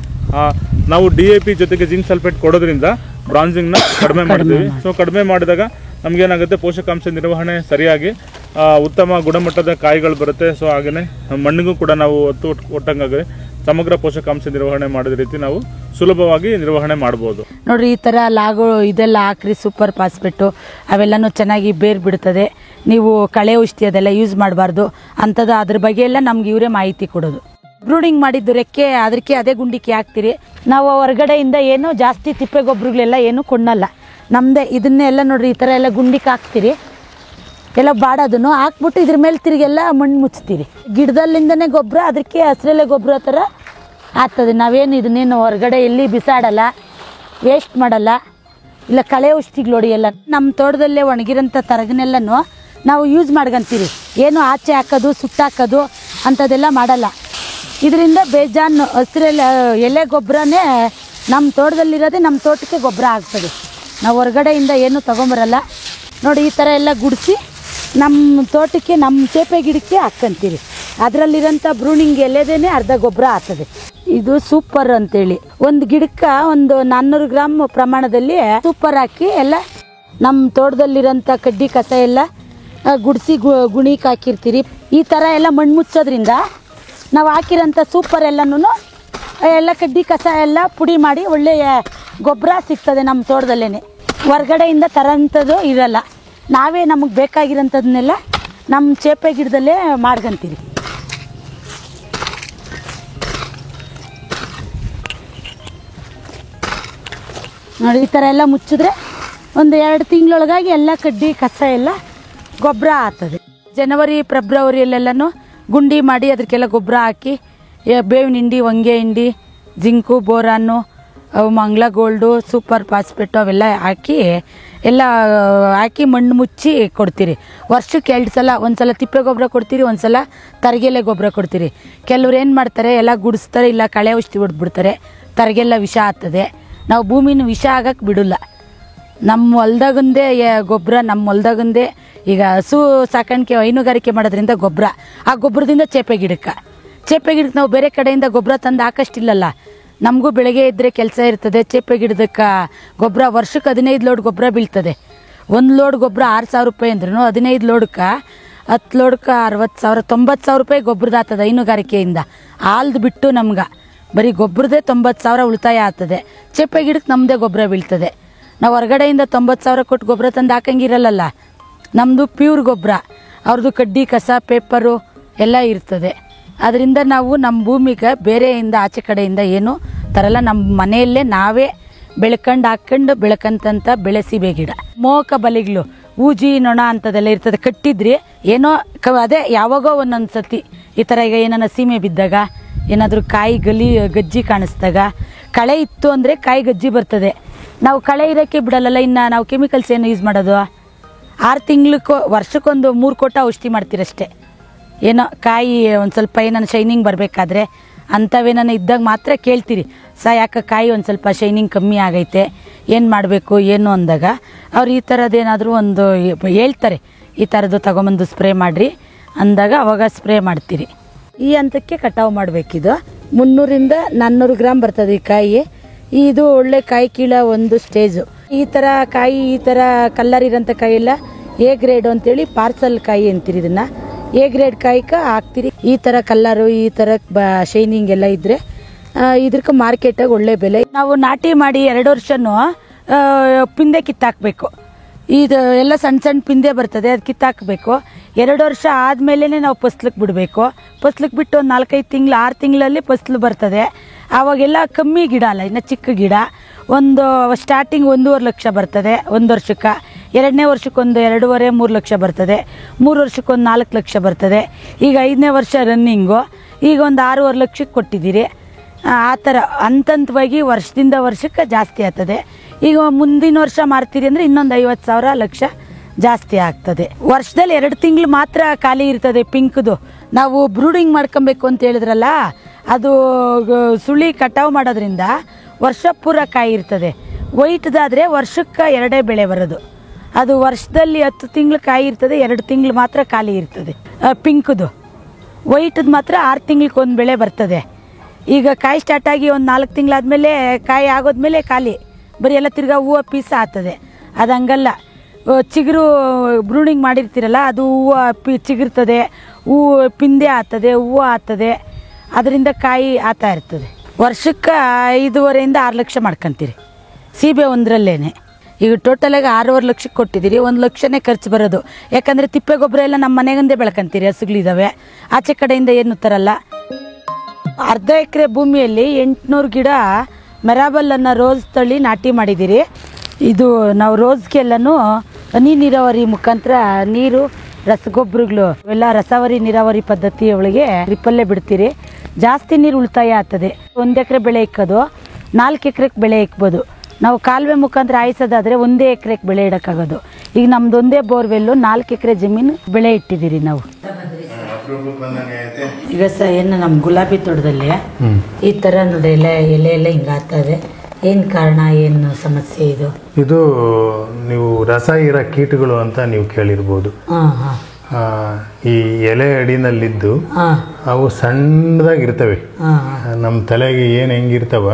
ನಾವು DAP ಜೊತೆಗೆ ಜಿಂಕ್ ಸಲ್ಫೇಟ್ ಕೊಡೋದ್ರಿಂದ ಬ್ರಾಂಜಿಂಗ್ನ ಕಡಿಮೆ ಮಾಡ್ತೀವಿ. ಸೊ ಕಡಿಮೆ ಮಾಡಿದಾಗ ನಮಗೇನಾಗುತ್ತೆ, ಪೋಷಕಾಂಶ ನಿರ್ವಹಣೆ ಸರಿಯಾಗಿ ಉತ್ತಮ ಗುಣಮಟ್ಟದ ಕಾಯಿಗಳು ಬರುತ್ತೆ. ಸೊ ಹಾಗೆಯೇ ಮಣ್ಣಿಗೂ ಕೂಡ ನಾವು ಒಟ್ಟಂಗಾಗಿ ಸಮಗ್ರ ಪೋಷಕಾಂಶ ನಿರ್ವಹಣೆ ಮಾಡಿದ ರೀತಿ ನಾವು ಸುಲಭವಾಗಿ ನಿರ್ವಹಣೆ ಮಾಡ್ಬೋದು. ನೋಡ್ರಿ, ಈ ಥರ ಲಾಗು ಇದೆಲ್ಲ ಹಾಕ್ರಿ, ಸೂಪರ್ ಫಾಸ್ಫೇಟು ಅವೆಲ್ಲನೂ ಚೆನ್ನಾಗಿ ಬೇರು ಬಿಡ್ತದೆ. ನೀವು ಕಳೆ ಔಷಧಿ ಅದೆಲ್ಲ ಯೂಸ್ ಮಾಡಬಾರ್ದು ಅಂಥದ್ದು, ಅದ್ರ ಬಗ್ಗೆ ಎಲ್ಲ ನಮ್ಗೆ ಇವರೇ ಮಾಹಿತಿ ಕೊಡೋದು. ಬ್ರೂಡಿಂಗ್ ಮಾಡಿದ್ದು ರೆಕ್ಕೆ ಅದಕ್ಕೆ ಅದೇ ಗುಂಡಿಕೆ ಹಾಕ್ತೀರಿ. ನಾವು ಹೊರಗಡೆಯಿಂದ ಏನು ಜಾಸ್ತಿ ತಿಪ್ಪೆ ಗೊಬ್ಬರಗಳೆಲ್ಲ ಏನು ಕೊಂಡಲ್ಲ, ನಮ್ಮದೇ ಇದನ್ನೆಲ್ಲ ನೋಡ್ರಿ ಈ ಥರ ಎಲ್ಲ ಗುಂಡಿಕೆ ಹಾಕ್ತೀರಿ, ಎಲ್ಲ ಬಾಡೋದನ್ನು ಹಾಕ್ಬಿಟ್ಟು ಇದ್ರ ಮೇಲೆ ತಿರುಗೆಲ್ಲ ಮಣ್ಣು ಮುಚ್ತೀರಿ. ಗಿಡದಲ್ಲಿಂದನೇ ಗೊಬ್ಬರ, ಅದಕ್ಕೆ ಹಸಿರೆಲೆ ಗೊಬ್ಬರ ಥರ ಆಗ್ತದೆ. ನಾವೇನು ಇದನ್ನೇನು ಹೊರಗಡೆ ಎಲ್ಲಿ ಬಿಸಾಡಲ್ಲ, ವೇಸ್ಟ್ ಮಾಡಲ್ಲ, ಇಲ್ಲ ಕಳೆ ಔಷಧಿಗಳು ಹೊಡಿಯಲ್ಲ. ನಮ್ಮ ತೋಟದಲ್ಲೇ ಒಣಗಿರೋಂಥ ತರಗನೆಲ್ಲನೂ ನಾವು ಯೂಸ್ ಮಾಡ್ಕೊಂತೀರಿ. ಏನು ಆಚೆ ಹಾಕೋದು, ಸುಟ್ಟಾಕೋದು ಅಂಥದ್ದೆಲ್ಲ ಮಾಡಲ್ಲ. ಇದರಿಂದ ಬೇಜಾನು ಹಸಿರೆಲೆ ಎಲೆ ಗೊಬ್ಬರನೇ ನಮ್ಮ ತೋಟದಲ್ಲಿರೋದೇ ನಮ್ಮ ತೋಟಕ್ಕೆ ಗೊಬ್ಬರ ಆಗ್ತದೆ. ನಾವು ಹೊರಗಡೆಯಿಂದ ಏನು ತೊಗೊಂಬರಲ್ಲ. ನೋಡಿ, ಈ ಥರ ಎಲ್ಲ ಗುಡಿಸಿ ನಮ್ಮ ತೋಟಕ್ಕೆ, ನಮ್ಮ ಚೇಪೆ ಗಿಡಕ್ಕೆ ಹಾಕ್ಕಂತೀರಿ. ಅದರಲ್ಲಿರೋಂಥ ಬ್ರೂನಿಂಗ್ ಎಲೆದೇನೆ ಅರ್ಧ ಗೊಬ್ಬರ ಆಗ್ತದೆ. ಇದು ಸೂಪರ್ ಅಂತೇಳಿ ಒಂದು ಗಿಡಕ್ಕೆ ಒಂದು 400 ಗ್ರಾಮ್ ಪ್ರಮಾಣದಲ್ಲಿ ಸೂಪರ್ ಹಾಕಿ ಎಲ್ಲ ನಮ್ಮ ತೋಟದಲ್ಲಿರೋಂಥ ಕಡ್ಡಿ ಕಸ ಎಲ್ಲ ಗುಡಿಸಿ ಗುಣಿಗೆ ಹಾಕಿರ್ತೀರಿ. ಈ ಥರ ಎಲ್ಲ ಮಣ್ಣು ಮುಚ್ಚೋದ್ರಿಂದ ನಾವು ಹಾಕಿರೋಂಥ ಸೂಪರ್ ಎಲ್ಲನೂ ಎಲ್ಲ ಕಡ್ಡಿ ಕಸ ಎಲ್ಲ ಪುಡಿ ಮಾಡಿ ಒಳ್ಳೆಯ ಗೊಬ್ಬರ ಸಿಗ್ತದೆ ನಮ್ಮ ತೋಟದಲ್ಲೇ. ಹೊರ್ಗಡೆಯಿಂದ ತರೋಂಥದ್ದು ಇರಲ್ಲ. ನಾವೇ ನಮಗೆ ಬೇಕಾಗಿರೋಂಥದ್ದನ್ನೆಲ್ಲ ನಮ್ಮ ಚೇಪೆ ಗಿಡದಲ್ಲೇ ಮಾಡ್ಕೊಂತೀವಿ. ನೋಡಿ, ಈ ಥರ ಎಲ್ಲ ಮುಚ್ಚಿದ್ರೆ ಒಂದು 2 ತಿಂಗಳೊಳಗಾಗಿ ಎಲ್ಲ ಕಡ್ಡಿ ಕಸ ಎಲ್ಲ ಗೊಬ್ಬರ ಆಗ್ತದೆ. ಜನವರಿ ಫೆಬ್ರವರಿಯಲ್ಲೆಲ್ಲನೂ ಗುಂಡಿ ಮಾಡಿ ಅದಕ್ಕೆಲ್ಲ ಗೊಬ್ಬರ ಹಾಕಿ ಬೇವಿನ ಹಿಂಡಿ, ಹೊಂಗೆ ಹಿಂಡಿ, ಜಿಂಕು, ಬೋರಾನು, ಮಂಗ್ಲ ಗೋಲ್ಡು, ಸೂಪರ್ ಫಾಸ್ಫೇಟು ಅವೆಲ್ಲ ಹಾಕಿ ಮಣ್ಣು ಮುಚ್ಚಿ ಕೊಡ್ತೀರಿ. ವರ್ಷಕ್ಕೆ 2 ಸಲ, ಒಂದು ಸಲ ತಿಪ್ಪೆ ಗೊಬ್ಬರ ಕೊಡ್ತೀರಿ, ಒಂದು ಸಲ ತರಗೆಲೆ ಗೊಬ್ಬರ ಕೊಡ್ತೀರಿ. ಕೆಲವ್ರು ಏನು ಮಾಡ್ತಾರೆ, ಎಲ್ಲ ಗುಡಿಸ್ತಾರೆ, ಇಲ್ಲ ಕಳೆ ಔಷಧಿ ಹೊಡೆದ್ಬಿಡ್ತಾರೆ, ತರಗೆಲ್ಲ ವಿಷ ಆಗ್ತದೆ. ನಾವು ಭೂಮಿನ ವಿಷ ಆಗಕ್ಕೆ ಬಿಡಲ್ಲ. ನಮ್ಮ ಹೊಲ್ದಾಗಂದೇ ಗೊಬ್ಬರ, ನಮ್ಮ ಹೊಲ್ದಾಗಂದೇ ಈಗ ಹಸು ಸಾಕಾಣಿಕೆ ಹೈನುಗಾರಿಕೆ ಮಾಡೋದ್ರಿಂದ ಗೊಬ್ಬರ, ಆ ಗೊಬ್ಬರದಿಂದ ಚೇಪೆ ಗಿಡಕ್ಕೆ ನಾವು ಬೇರೆ ಕಡೆಯಿಂದ ಗೊಬ್ಬರ ತಂದು ಹಾಕಷ್ಟಿಲ್ಲಲ್ಲ. ನಮಗೂ ಬೆಳಗ್ಗೆ ಇದ್ದರೆ ಕೆಲಸ ಇರ್ತದೆ. ಚೇಪೆ ಗಿಡದಕ್ಕೆ ಗೊಬ್ಬರ ವರ್ಷಕ್ಕೆ 15 ಲೋಡ್ ಗೊಬ್ಬರ ಬೀಳ್ತದೆ. 1 ಲೋಡ್ ಗೊಬ್ಬರ 6,000 ರೂಪಾಯಿ ಅಂದ್ರೂ 15 ಲೋಡ್ಕ್ಕೆ 10 ಲೋಡ್ಕ್ಕೆ 60,000, 90,000 ರೂಪಾಯಿ ಗೊಬ್ಬರದ ಆಗ್ತದೆ ಹೈನುಗಾರಿಕೆಯಿಂದ. ಹಾಲ್ದು ಬಿಟ್ಟು ನಮ್ಗೆ ಬರೀ ಗೊಬ್ಬರದೇ 90,000 ಉಳಿತಾಯ ಆಗ್ತದೆ. ಚೇಪೆ ಗಿಡಕ್ಕೆ ನಮ್ಮದೇ ಗೊಬ್ಬರ ಬೀಳ್ತದೆ. ನಾವು ಹೊರಗಡೆಯಿಂದ 90,000 ಕೊಟ್ಟು ಗೊಬ್ಬರ ತಂದು ಹಾಕಂಗಿರಲ್ಲ. ನಮ್ಮದು ಪ್ಯೂರ್ ಗೊಬ್ಬರ, ಅವ್ರದ್ದು ಕಡ್ಡಿ ಕಸ ಪೇಪರು ಎಲ್ಲ ಇರ್ತದೆ. ಅದರಿಂದ ನಾವು ನಮ್ಮ ಭೂಮಿಗೆ ಬೇರೆಯಿಂದ ಆಚೆ ಕಡೆಯಿಂದ ಏನು ತರಲ್ಲ. ನಮ್ಮ ಮನೆಯಲ್ಲೇ ನಾವೇ ಬೆಳ್ಕಂತ ಬೆಳೆಸಿಬೇ ಗಿಡ. ಮೋಹಕ ಬಲಿಗಳು, ಊಜಿ, ನೊಣ ಅಂಥದ್ದೆಲ್ಲ ಇರ್ತದೆ. ಕಟ್ಟಿದ್ರಿ ಏನೋ ಅದೇ ಯಾವಾಗೋ ಒಂದೊಂದು ಸತಿ ಈ ಥರ ಈಗ ಏನಾರ ಸೀಮೆ ಬಿದ್ದಾಗ, ಏನಾದರೂ ಕಾಯಿ ಗಜ್ಜಿ ಕಾಣಿಸ್ದಾಗ, ಕಳೆ ಇತ್ತು ಅಂದರೆ ಕಾಯಿ ಗಜ್ಜಿ ಬರ್ತದೆ. ನಾವು ಕಳೆ ಇರೋಕ್ಕೆ ಬಿಡಲ್ಲ. ಇನ್ನು ನಾವು ಕೆಮಿಕಲ್ಸ್ ಏನು ಯೂಸ್ ಮಾಡೋದು, 6 ತಿಂಗ್ಳಕ್ಕೋ ವರ್ಷಕ್ಕೊಂದು 3 ಕೋಟ ಔಷಧಿ ಮಾಡ್ತೀರಷ್ಟೇ. ಏನೋ ಕಾಯಿ ಒಂದು ಸ್ವಲ್ಪ ಏನಾನ ಶೈನಿಂಗ್ ಬರಬೇಕಾದ್ರೆ ಅಂಥವೇನಾನ ಇದ್ದಾಗ ಮಾತ್ರ ಕೇಳ್ತೀರಿ, ಯಾಕೆ ಕಾಯಿ ಒಂದು ಸ್ವಲ್ಪ ಶೈನಿಂಗ್ ಕಮ್ಮಿ ಆಗೈತೆ, ಏನು ಮಾಡಬೇಕು ಏನು ಅಂದಾಗ ಅವ್ರು ಈ ಥರದ್ದೇನಾದರೂ ಒಂದು ಹೇಳ್ತಾರೆ, ಈ ಥರದ್ದು ತೊಗೊಂಬಂದು ಸ್ಪ್ರೇ ಮಾಡಿರಿ ಅಂದಾಗ ಅವಾಗ ಸ್ಪ್ರೇ ಮಾಡ್ತೀರಿ. ಈ ಹಂತಕ್ಕೆ ಕಟಾವು ಮಾಡಬೇಕಿದು. 300ರಿಂದ 400 ಗ್ರಾಮ್ ಬರ್ತದೆ ಈ ಕಾಯಿ. ಇದು ಒಳ್ಳೆ ಕಾಯಿ ಕೀಳ ಒಂದು ಸ್ಟೇಜು. ಈ ಥರ ಕಾಯಿ, ಈ ಥರ ಕಲ್ಲರ್ ಇರೋಂಥ ಕಾಯಿ ಎಲ್ಲ A ಗ್ರೇಡು ಅಂತೇಳಿ ಪಾರ್ಸಲ್ ಕಾಯಿ ಅಂತೀರಿ. ಇದನ್ನು A ಗ್ರೇಡ್ ಕಾಯಿಗೆ ಹಾಕ್ತೀರಿ. ಈ ಥರ ಕಲ್ಲರು, ಈ ಥರ ಶೈನಿಂಗ್ ಎಲ್ಲ ಇದ್ದರೆ ಇದಕ್ಕೆ ಮಾರ್ಕೆಟಾಗಿ ಒಳ್ಳೆ ಬೆಲೆ. ನಾವು ನಾಟಿ ಮಾಡಿ 2 ವರ್ಷನೂ ಪಿಂದೆ ಕಿತ್ತಾಕಬೇಕು. ಇದು ಎಲ್ಲ ಸಣ್ಣ ಸಣ್ಣ ಪಿಂದೆ ಬರ್ತದೆ, ಅದು ಕಿತ್ತಾಕಬೇಕು. 2 ವರ್ಷ ಆದಮೇಲೆ ನಾವು ಫಸ್ಲಿಗೆ ಬಿಡಬೇಕು. ಫಸ್ಲಿಗೆ ಬಿಟ್ಟು ಒಂದು 4-5 ತಿಂಗಳು 6 ತಿಂಗಳಲ್ಲಿ ಫಸ್ಲು ಬರ್ತದೆ. ಆವಾಗೆಲ್ಲ ಕಮ್ಮಿ ಗಿಡ ಅಲ್ಲ, ಇನ್ನು ಚಿಕ್ಕ ಗಿಡ. ಒಂದು ಸ್ಟಾರ್ಟಿಂಗ್ 1.5 ಲಕ್ಷ ಬರ್ತದೆ 1 ವರ್ಷಕ್ಕೆ. 2ನೇ ವರ್ಷಕ್ಕೊಂದು 2.5-3 ಲಕ್ಷ ಬರ್ತದೆ. 3 ವರ್ಷಕ್ಕೊಂದು 4 ಲಕ್ಷ ಬರ್ತದೆ. ಈಗ 5ನೇ ವರ್ಷ ರನ್ನಿಂಗು. ಈಗ ಒಂದು 6.5 ಲಕ್ಷಕ್ಕೆ ಕೊಟ್ಟಿದ್ದೀರಿ. ಆ ಥರ ಹಂತವಾಗಿ ವರ್ಷದಿಂದ ವರ್ಷಕ್ಕೆ ಜಾಸ್ತಿ ಆಗ್ತದೆ. ಈಗ ಮುಂದಿನ ವರ್ಷ ಮಾರ್ತೀರಿ ಅಂದರೆ ಇನ್ನೊಂದು 50,000 ಲಕ್ಷ ಜಾಸ್ತಿ ಆಗ್ತದೆ. ವರ್ಷದಲ್ಲಿ 2 ತಿಂಗಳು ಮಾತ್ರ ಖಾಲಿ ಇರ್ತದೆ ಪಿಂಕ್ದು. ನಾವು ಬ್ರೂಡಿಂಗ್ ಮಾಡ್ಕೊಬೇಕು ಅಂತ ಹೇಳಿದ್ರಲ್ಲ, ಅದು ಸುಳಿ ಕಟಾವು ಮಾಡೋದ್ರಿಂದ ವರ್ಷ ಪೂರ ಕಾಯಿ ಇರ್ತದೆ. ವೈಟ್ದಾದರೆ ವರ್ಷಕ್ಕೆ 2 ಬೆಳೆ ಬರೋದು. ಅದು ವರ್ಷದಲ್ಲಿ 10 ತಿಂಗಳು ಕಾಯಿ ಇರ್ತದೆ, 2 ತಿಂಗಳು ಮಾತ್ರ ಖಾಲಿ ಇರ್ತದೆ ಪಿಂಕ್ದು. ವೈಟ್ದು ಮಾತ್ರ 6 ತಿಂಗ್ಳಿಗೆ 1 ಬೆಳೆ ಬರ್ತದೆ. ಈಗ ಕಾಯಿ ಸ್ಟಾರ್ಟ್ ಆಗಿ ಒಂದು 4 ತಿಂಗಳಾದಮೇಲೆ ಕಾಯಿ ಆಗೋದ್ಮೇಲೆ ಖಾಲಿ, ಬರೀ ಎಲ್ಲ ತಿರ್ಗಾ ಹೂವು ಪೀಸ್ ಆಗ್ತದೆ. ಅದು ಹಂಗಲ್ಲ, ಚಿಗುರು ಬ್ರೂಡಿಂಗ್ ಮಾಡಿರ್ತೀರಲ್ಲ, ಅದು ಹೂವು ಚಿಗುರ್ತದೆ, ಹೂವು ಪಿಂದೆ ಆಗ್ತದೆ, ಹೂವು ಆಗ್ತದೆ, ಅದರಿಂದ ಕಾಯಿ ಆಗ್ತಾ ಇರ್ತದೆ. ವರ್ಷಕ್ಕೆ 5.5 6 ಲಕ್ಷ ಮಾಡ್ಕೊತೀರಿ ಸೀಬೆ ಒಂದರಲ್ಲೇನೆ. ಈಗ ಟೋಟಲಾಗಿ 6.5 ಲಕ್ಷಕ್ಕೆ ಕೊಟ್ಟಿದ್ದೀರಿ, 1 ಲಕ್ಷನೇ ಖರ್ಚು ಬರೋದು. ಯಾಕಂದರೆ ತಿಪ್ಪೆ ಗೊಬ್ಬರ ಎಲ್ಲ ನಮ್ಮ ಮನೆಗಂದೇ ಬೆಳ್ಕೊಂತೀರಿ, ಹಸುಗಳಿದ್ದಾವೆ, ಆಚೆ ಕಡೆಯಿಂದ ಏನು ತರಲ್ಲ. ಅರ್ಧ ಎಕರೆ ಭೂಮಿಯಲ್ಲಿ 800 ಗಿಡ ಮೆರಾಬಲ್ ಅನ್ನೋ ರೋಸ್ ತಳಿ ನಾಟಿ ಮಾಡಿದ್ದೀರಿ. ಇದು ನಾವು ರೋಸ್ಗೆಲ್ಲನೂ ಹನಿ ನೀರಾವರಿ ಮುಖಾಂತರ ನೀರು, ರಸಗೊಬ್ಬರಗಳು ಎಲ್ಲ ರಸಾವರಿ ನೀರಾವರಿ ಪದ್ಧತಿ ಒಳಗೆ ಡ್ರಿಪ್ಪಲ್ಲೇ ಬಿಡ್ತೀರಿ. ಜಾಸ್ತಿ ನೀರು ಉಳಿತಾಯ ಆಗ್ತದೆ. 1 ಎಕರೆ ಬೆಳೆ ಇಕ್ಕೋದು 4 ಎಕರೆಗೆ ಬೆಳೆ ಇಕ್ಬೋದು. ನಾವು ಕಾಲುವೆ ಮುಖಾಂತರ ಹಾಯಿಸೋದಾದರೆ 1 ಎಕರೆಗೆ ಬೆಳೆ ಇಡೋಕ್ಕಾಗೋದು. ಈಗ ನಮ್ದು 1 ಬೋರ್ವೆಲ್ಲು 4 ಎಕರೆ ಜಮೀನು ಬೆಳೆ ಇಟ್ಟಿದ್ದೀರಿ ನಾವು. ಈಗ ಏನು ನಮ್ಮ ಗುಲಾಬಿ ತೋಟದಲ್ಲಿ ಈ ಥರ ನೋಡಿ ಎಲೆ ಎಲ್ಲ ಹಿಂಗಾಗ್ತದೆ. ಏನು ಕಾರಣ, ಏನು ಸಮಸ್ಯೆ ಇದು? ಇದು ನೀವು ರಸ ಇರೋ ಕೀಟಗಳು ಅಂತ ನೀವು ಕೇಳಿರ್ಬೋದು. ಈ ಎಲೆ ಅಡಿನಲ್ಲಿದ್ದು ಅವು ಸಣ್ಣದಾಗಿರ್ತವೆ, ನಮ್ಮ ತಲೆಗೆ ಏನು ಹೆಂಗಿರ್ತವ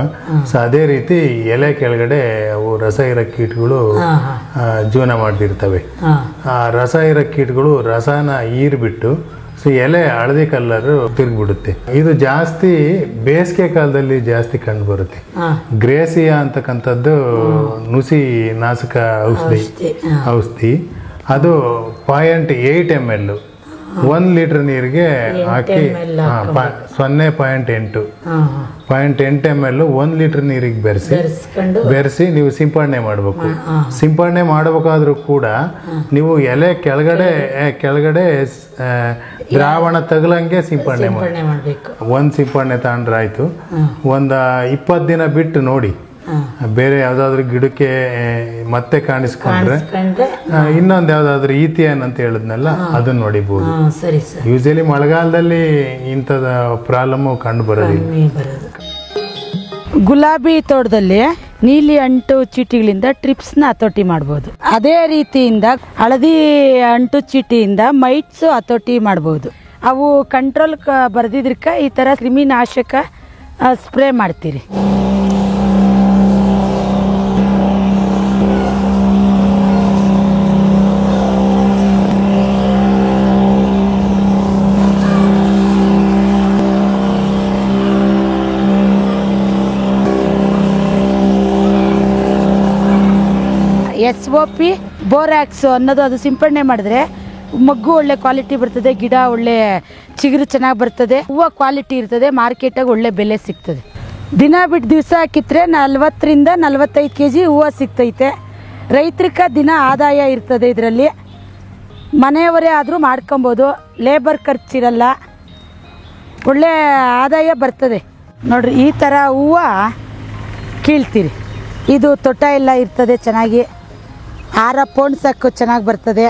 ಸೊ ಅದೇ ರೀತಿ ಎಲೆ ಕೆಳಗಡೆ ಅವು ರಸ ಇರೋ ಕೀಟಗಳು ಜೀವನ ಮಾಡ್ತಿರ್ತವೆ. ಆ ರಸ ಇರೋ ಕೀಟಗಳು ರಸನ ಹೀರ್ಬಿಟ್ಟು ಸೊ ಎಲೆ ಹಳದಿ ಕಲರ್ ತಿರುಗ್ಬಿಡುತ್ತೆ. ಇದು ಜಾಸ್ತಿ ಬೇಸಿಗೆ ಕಾಲದಲ್ಲಿ ಜಾಸ್ತಿ ಕಂಡು ಬರುತ್ತೆ. ಗ್ರೇಸಿಯಾ ಅಂತಕ್ಕಂಥದ್ದು ನುಸಿ ನಾಶಕ ಔಷಧಿ ಅದು 0.8 ml 1 ಲೀಟರ್ ನೀರಿಗೆ ಹಾಕಿ 0.8 ml 1 ಲೀಟರ್ ನೀರಿಗೆ ಬೆರೆಸಿ ನೀವು ಸಿಂಪಡಣೆ ಮಾಡಬೇಕು. ಸಿಂಪಡಣೆ ಮಾಡಬೇಕಾದ್ರೂ ಕೂಡ ನೀವು ಎಲೆ ಕೆಳಗಡೆ ದ್ರಾವಣ ತಗಲಂಗೆ ಸಿಂಪಡಣೆ ಮಾಡಬೇಕು. 1 ಸಿಂಪಡಣೆ ತಗೊಂಡ್ರೆ ಆಯ್ತು. ಒಂದು 20 ದಿನ ಬಿಟ್ಟು ನೋಡಿ, ಬೇರೆ ಯಾವ್ದಾದ್ರು ಗಿಡಕ್ಕೆ ಮತ್ತೆ ಕಾಣಿಸ್ಕೊಂಡ್ರೆ ಇನ್ನೊಂದು ಯಾವ್ದಾದ್ರು ಈಥಿಯನ್ ಅಂತ ಹೇಳಿದ್ನಲ್ಲ ಅದನ್ನ ನೋಡಿಬಹುದು. ಯೂಶಲಿ ಮಳೆಗಾಲದಲ್ಲಿ ಇಂಥದ ಪ್ರಾಬ್ಲಮ್ ಕಂಡು ಬರೋದಿಲ್ಲ. ಗುಲಾಬಿ ತೋಟದಲ್ಲಿ ನೀಲಿ ಅಂಟು ಚೀಟಿಗಳಿಂದ ಟ್ರಿಪ್ಸ್ನ ಹತೋಟಿ ಮಾಡ್ಬೋದು. ಅದೇ ರೀತಿಯಿಂದ ಹಳದಿ ಅಂಟು ಚೀಟಿಯಿಂದ ಮೈಟ್ಸ್ ಹತೋಟಿ ಮಾಡ್ಬೋದು. ಅವು ಕಂಟ್ರೋಲ್ ಬರ್ದಿದ್ರಕ ಈ ಥರ ಕ್ರಿಮಿನಾಶಕ ಸ್ಪ್ರೇ ಮಾಡ್ತೀರಿ. SOP ಬೋರಾಕ್ಸ್ ಅನ್ನೋದು ಅದು ಸಿಂಪಡಣೆ ಮಾಡಿದ್ರೆ ಮಗ್ಗು ಒಳ್ಳೆ ಕ್ವಾಲಿಟಿ ಬರ್ತದೆ, ಗಿಡ ಒಳ್ಳೆ ಚಿಗುರು ಚೆನ್ನಾಗಿ ಬರ್ತದೆ, ಹೂವು ಕ್ವಾಲಿಟಿ ಇರ್ತದೆ, ಮಾರ್ಕೆಟಾಗಿ ಒಳ್ಳೆ ಬೆಲೆ ಸಿಗ್ತದೆ. ದಿನ ಬಿಟ್ಟು ದಿವಸ ಹಾಕಿದ್ರೆ 40 ರಿಂದ 45 kg ಹೂವು ಸಿಗ್ತೈತೆ. ರೈತರಿಗೆ ದಿನ ಆದಾಯ ಇರ್ತದೆ. ಇದರಲ್ಲಿ ಮನೆಯವರೇ ಆದರೂ ಮಾಡ್ಕೊಬೋದು, ಲೇಬರ್ ಖರ್ಚಿರಲ್ಲ, ಒಳ್ಳೆ ಆದಾಯ ಬರ್ತದೆ. ನೋಡ್ರಿ ಈ ಥರ ಹೂವು ಕೀಳ್ತೀರಿ. ಇದು ತೋಟ ಎಲ್ಲ ಇರ್ತದೆ ಚೆನ್ನಾಗಿ, ಹಾರ ಪೋಣ್ಸಕ್ಕೆ ಚೆನ್ನಾಗಿ ಬರ್ತದೆ.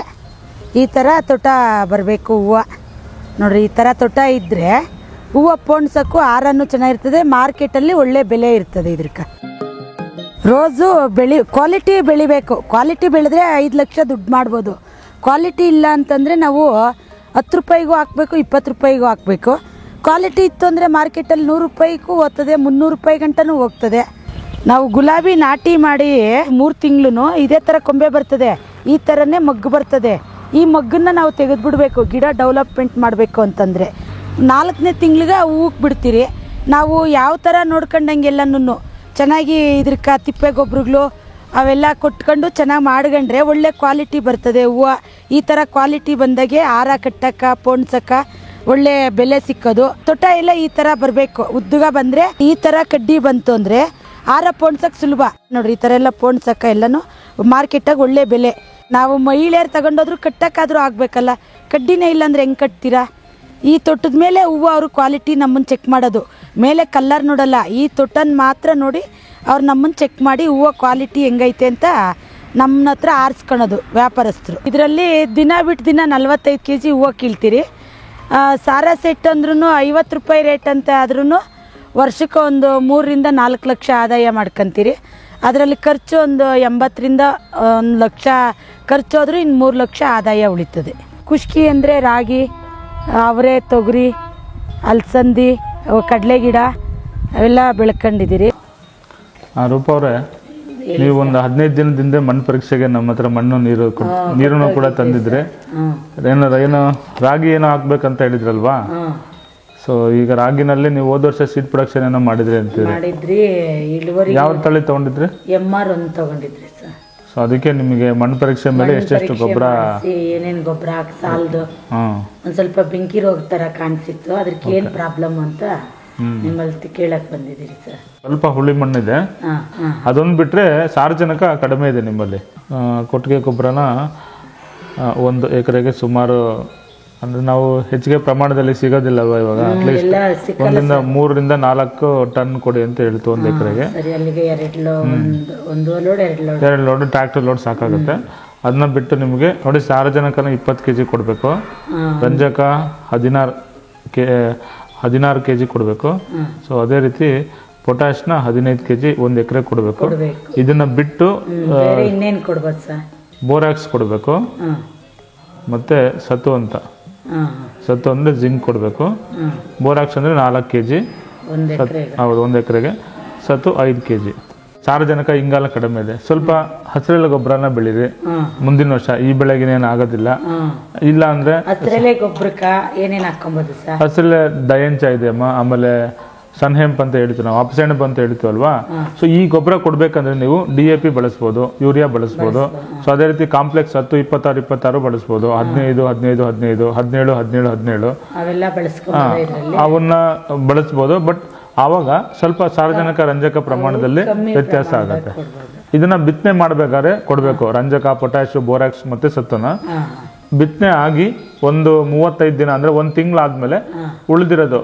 ಈ ಥರ ತೋಟ ಬರಬೇಕು ಹೂವು. ನೋಡ್ರಿ ಈ ಥರ ತೋಟ ಇದ್ದರೆ ಹೂವು ಪೋಣ್ಸಕ್ಕೂ ಹಾರನೂ ಚೆನ್ನಾಗಿರ್ತದೆ, ಮಾರ್ಕೆಟಲ್ಲಿ ಒಳ್ಳೆ ಬೆಲೆ ಇರ್ತದೆ. ಇದಕ್ಕೆ ರೋಸು ಕ್ವಾಲಿಟಿ ಬೆಳಿಬೇಕು. ಕ್ವಾಲಿಟಿ ಬೆಳೆದ್ರೆ 5 ಲಕ್ಷ ದುಡ್ಡು ಮಾಡ್ಬೋದು. ಕ್ವಾಲಿಟಿ ಇಲ್ಲ ಅಂತಂದರೆ ನಾವು 10 ರೂಪಾಯಿಗೂ ಹಾಕಬೇಕು, 20 ರೂಪಾಯಿಗೂ ಹಾಕಬೇಕು. ಕ್ವಾಲಿಟಿ ಇತ್ತು ಅಂದರೆ ಮಾರ್ಕೆಟಲ್ಲಿ 100 ರೂಪಾಯಿಗೂ ಹೋಗ್ತದೆ, 300 ರೂಪಾಯಿ ಗಂಟನೂ ಹೋಗ್ತದೆ. ನಾವು ಗುಲಾಬಿ ನಾಟಿ ಮಾಡಿ 3 ತಿಂಗಳು ಇದೇ ಥರ ಕೊಂಬೆ ಬರ್ತದೆ, ಈ ಥರನೇ ಮಗ್ಗು ಬರ್ತದೆ. ಈ ಮಗ್ಗನ್ನು ನಾವು ತೆಗೆದುಬಿಡ್ಬೇಕು ಗಿಡ ಡೆವಲಪ್ಮೆಂಟ್ ಮಾಡಬೇಕು ಅಂತಂದರೆ. 4ನೇ ತಿಂಗಳಿಗೆ ಹೂಕ್ಕೆ ಬಿಡ್ತೀರಿ. ನಾವು ಯಾವ ಥರ ನೋಡ್ಕೊಂಡಂಗೆಲ್ಲನೂ ಚೆನ್ನಾಗಿ ಇದಕ್ಕೆ ತಿಪ್ಪೆ ಗೊಬ್ಬರಗಳು ಅವೆಲ್ಲ ಕೊಟ್ಕೊಂಡು ಚೆನ್ನಾಗಿ ಮಾಡ್ಕೊಂಡ್ರೆ ಒಳ್ಳೆ ಕ್ವಾಲಿಟಿ ಬರ್ತದೆ ಹೂವು. ಈ ಥರ ಕ್ವಾಲಿಟಿ ಬಂದಾಗೆ ಹಾರ ಕಟ್ಟಕ್ಕೆ ಪೋಣ್ಸಕ್ಕೆ ಒಳ್ಳೆ ಬೆಲೆ ಸಿಕ್ಕೋದು. ತೋಟ ಎಲ್ಲ ಈ ಥರ ಬರಬೇಕು. ಉದ್ದುಗ ಬಂದರೆ ಈ ಥರ ಕಡ್ಡಿ ಬಂತು ಅಂದರೆ ಹಾರ ಪೋಣ್ಸಕ್ಕೆ ಸುಲಭ. ನೋಡ್ರಿ ಈ ಥರ ಎಲ್ಲ ಪೋಣ್ಸಕ್ಕೆ ಎಲ್ಲನೂ ಮಾರ್ಕೆಟಾಗಿ ಒಳ್ಳೆ ಬೆಲೆ. ನಾವು ಮಹಿಳೆಯರು ತಗೊಂಡೋದ್ರು ಕಟ್ಟಕ್ಕಾದ್ರೂ ಆಗಬೇಕಲ್ಲ, ಕಡ್ಡಿನೇ ಇಲ್ಲಾಂದ್ರೆ ಹೆಂಗೆ ಕಟ್ತೀರಾ? ಈ ತೋಟದ ಮೇಲೆ ಹೂವು ಅವರು ಕ್ವಾಲಿಟಿ ನಮ್ಮನ್ನು ಚೆಕ್ ಮಾಡೋದು, ಮೇಲೆ ಕಲ್ಲರ್ ನೋಡಲ್ಲ. ಈ ತೋಟನ ಮಾತ್ರ ನೋಡಿ ಅವ್ರು ನಮ್ಮನ್ನು ಚೆಕ್ ಮಾಡಿ ಹೂವು ಕ್ವಾಲಿಟಿ ಹೆಂಗೈತೆ ಅಂತ ನಮ್ಮ ಹತ್ರ ಆರಿಸ್ಕೊಳೋದು ವ್ಯಾಪಾರಸ್ಥರು. ಇದರಲ್ಲಿ ದಿನ ಬಿಟ್ಟು ದಿನ 45 kg ಹೂವು ಕೀಳ್ತೀರಿ. ಸಾರಾ ಸೆಟ್ ಅಂದ್ರೂ 50 ರೂಪಾಯಿ ರೇಟ್ ಅಂತ ಆದ್ರೂ ವರ್ಷಕ್ಕೆ ಒಂದು 3 ರಿಂದ 4 ಲಕ್ಷ ಆದಾಯ ಮಾಡ್ಕೊಂತೀರಿ. ಅದರಲ್ಲಿ ಖರ್ಚು ಒಂದು 80 ರಿಂದ 1 ಲಕ್ಷ ಖರ್ಚು ಹೋದ್ರೂ ಇನ್ನು 3 ಲಕ್ಷ ಆದಾಯ ಉಳಿತದೆ. ಕುಷ್ಕಿ ಅಂದರೆ ರಾಗಿ, ಅವರೆ, ತೊಗರಿ, ಅಲಸಂದಿ, ಕಡಲೆ ಗಿಡ ಅವೆಲ್ಲ ಬೆಳ್ಕೊಂಡಿದ್ದೀರಿ. ರೂಪ ಅವರೇ, ನೀವು ಒಂದು 15 ದಿನದಿಂದ ಮಣ್ಣು ಪರೀಕ್ಷೆಗೆ ನಮ್ಮ ಹತ್ರ ಮಣ್ಣು ನೀರನ್ನು ಕೂಡ ತಂದಿದ್ರೆ ಏನು ರಾಗಿ ಏನೋ ಹಾಕ್ಬೇಕಂತ ಹೇಳಿದ್ರಲ್ವಾ? ಸೊ ಈಗ ರಾಗಿನಲ್ಲಿ ನೀವು ಹೋದ ವರ್ಷ ಸೀಡ್ ಪ್ರೊಡಕ್ಷನ್ ಏನೋ ಮಾಡಿದ್ರಿ ಅಂತೀರಿ. ಯಾವ ತಳಿ ತಗೊಂಡಿದ್ರಿ? MR ಒಂದು ತಗೊಂಡಿದ್ರಿ ಸರ್. ಸೊ ಅದಕ್ಕೆ ನಿಮಗೆ ಮಣ್ಣು ಪರೀಕ್ಷೆ ಮೇಲೆ ಎಷ್ಟೆಷ್ಟು ಗೊಬ್ಬರ, ಏನೇನು ಗೊಬ್ಬರ ಹಾಕಿ ಸಾಲದು ಒಂದು ಸ್ವಲ್ಪ ಬೆಂಕಿ ರೋಗ ಥರ ಕಾಣಿಸಿತ್ತು. ಅದಕ್ಕೆ ಏನು ಪ್ರಾಬ್ಲಮ್ ಅಂತ ನಿಮ್ಮಲ್ಲಿ ಕೇಳಕ್ ಬಂದಿದ್ದೀರಿ ಸರ್. ಸ್ವಲ್ಪ ಹುಳಿ ಮಣ್ಣಿದೆ, ಅದೊಂದು ಬಿಟ್ರೆ ಸಾರಜನಕ ಕಡಿಮೆ ಇದೆ ನಿಮ್ಮಲ್ಲಿ. ಕೊಟ್ಟಿಗೆ ಗೊಬ್ಬರನ 1 ಎಕರೆಗೆ ಸುಮಾರು, ಅಂದ್ರೆ ನಾವು ಹೆಚ್ಚಿಗೆ ಪ್ರಮಾಣದಲ್ಲಿ ಸಿಗೋದಿಲ್ಲವ ಇವಾಗ, ಅಟ್ಲೀಸ್ಟ್ 1 ರಿಂದ 4 ಟನ್ ಕೊಡಿ ಅಂತ ಹೇಳ್ತು 1 ಎಕರೆಗೆ. 2 ಲೋಡ್ ಟ್ರ್ಯಾಕ್ಟರ್ ಲೋಡ್ ಸಾಕಾಗುತ್ತೆ. ಅದನ್ನ ಬಿಟ್ಟು ನಿಮಗೆ ನೋಡಿ, ಸಾರಜನಕನ 20 kg ಕೊಡಬೇಕು, ರಂಜಕ 16 kg ಕೊಡಬೇಕು. ಸೊ ಅದೇ ರೀತಿ ಪೊಟ್ಯಾಶ್ನ 15 kg 1 ಎಕರೆ ಕೊಡಬೇಕು. ಇದನ್ನ ಬಿಟ್ಟು ಇನ್ನೇನು ಕೊಡ್ಬೋದು ಸರ್? ಬೋರಾಕ್ಸ್ ಕೊಡಬೇಕು, ಮತ್ತೆ ಸತು ಅಂತ, ಸತ್ತು ಅಂದರೆ ಜಿಂಕ್ ಕೊಡಬೇಕು. ಬೋರಾಕ್ಸ್ ಅಂದರೆ 4 kg, ಹೌದು 1 ಎಕರೆಗೆ. ಸತ್ತು 5 kg. ಸಾರಜನಕ ಇಂಗಾಲ ಕಡಿಮೆ ಇದೆ. ಸ್ವಲ್ಪ ಹಸಿರೆಲೆ ಗೊಬ್ಬರನ ಬೆಳೀರಿ ಮುಂದಿನ ವರ್ಷ. ಈ ಬೆಳೆಗೆ ಏನು ಆಗೋದಿಲ್ಲ. ಇಲ್ಲ ಅಂದ್ರೆ ಹಸಿರೆಲೆ ಗೊಬ್ಬರಕ್ಕೆ ಏನೇನು ಹಾಕೊಂಬೋದು ಸರ್? ಹಸಿರೆಲೆ ಡಯಂಚ ಇದೆ ಅಮ್ಮ, ಆಮೇಲೆ ಸನ್ಹೆಂಪ್ ಅಂತ ಹೇಳ್ತೀವಿ ನಾವು, ಅಪಸೆಣಬ್ ಅಂತ ಹೇಳ್ತೀವಲ್ವಾ. ಸೊ ಈ ಗೊಬ್ಬರ ಕೊಡ್ಬೇಕಂದ್ರೆ ನೀವು DAP ಬಳಸ್ಬೋದು, ಯೂರಿಯಾ ಬಳಸ್ಬೋದು. ಸೊ ಅದೇ ರೀತಿ ಕಾಂಪ್ಲೆಕ್ಸ್ 10, 26, 26 ಬಳಸ್ಬೋದು. 15, 15, 15, 17, 17, 17 ಅವನ್ನ ಬಳಸ್ಬೋದು. ಬಟ್ ಆವಾಗ ಸ್ವಲ್ಪ ಸಾರಜನಕ ರಂಜಕ ಪ್ರಮಾಣದಲ್ಲಿ ವ್ಯತ್ಯಾಸ ಆಗುತ್ತೆ. ಇದನ್ನ ಬಿತ್ತನೆ ಮಾಡ್ಬೇಕಾದ್ರೆ ಕೊಡ್ಬೇಕು ರಂಜಕ, ಪೊಟ್ಯಾಶ್, ಬೋರಾಕ್ಸ್ ಮತ್ತೆ ಸತ್ತುನ. ಬಿತ್ತನೆ ಆಗಿ ಒಂದು 35 ದಿನ ಅಂದ್ರೆ 1 ತಿಂಗಳಾದ್ಮೇಲೆ ಉಳಿದಿರೋದು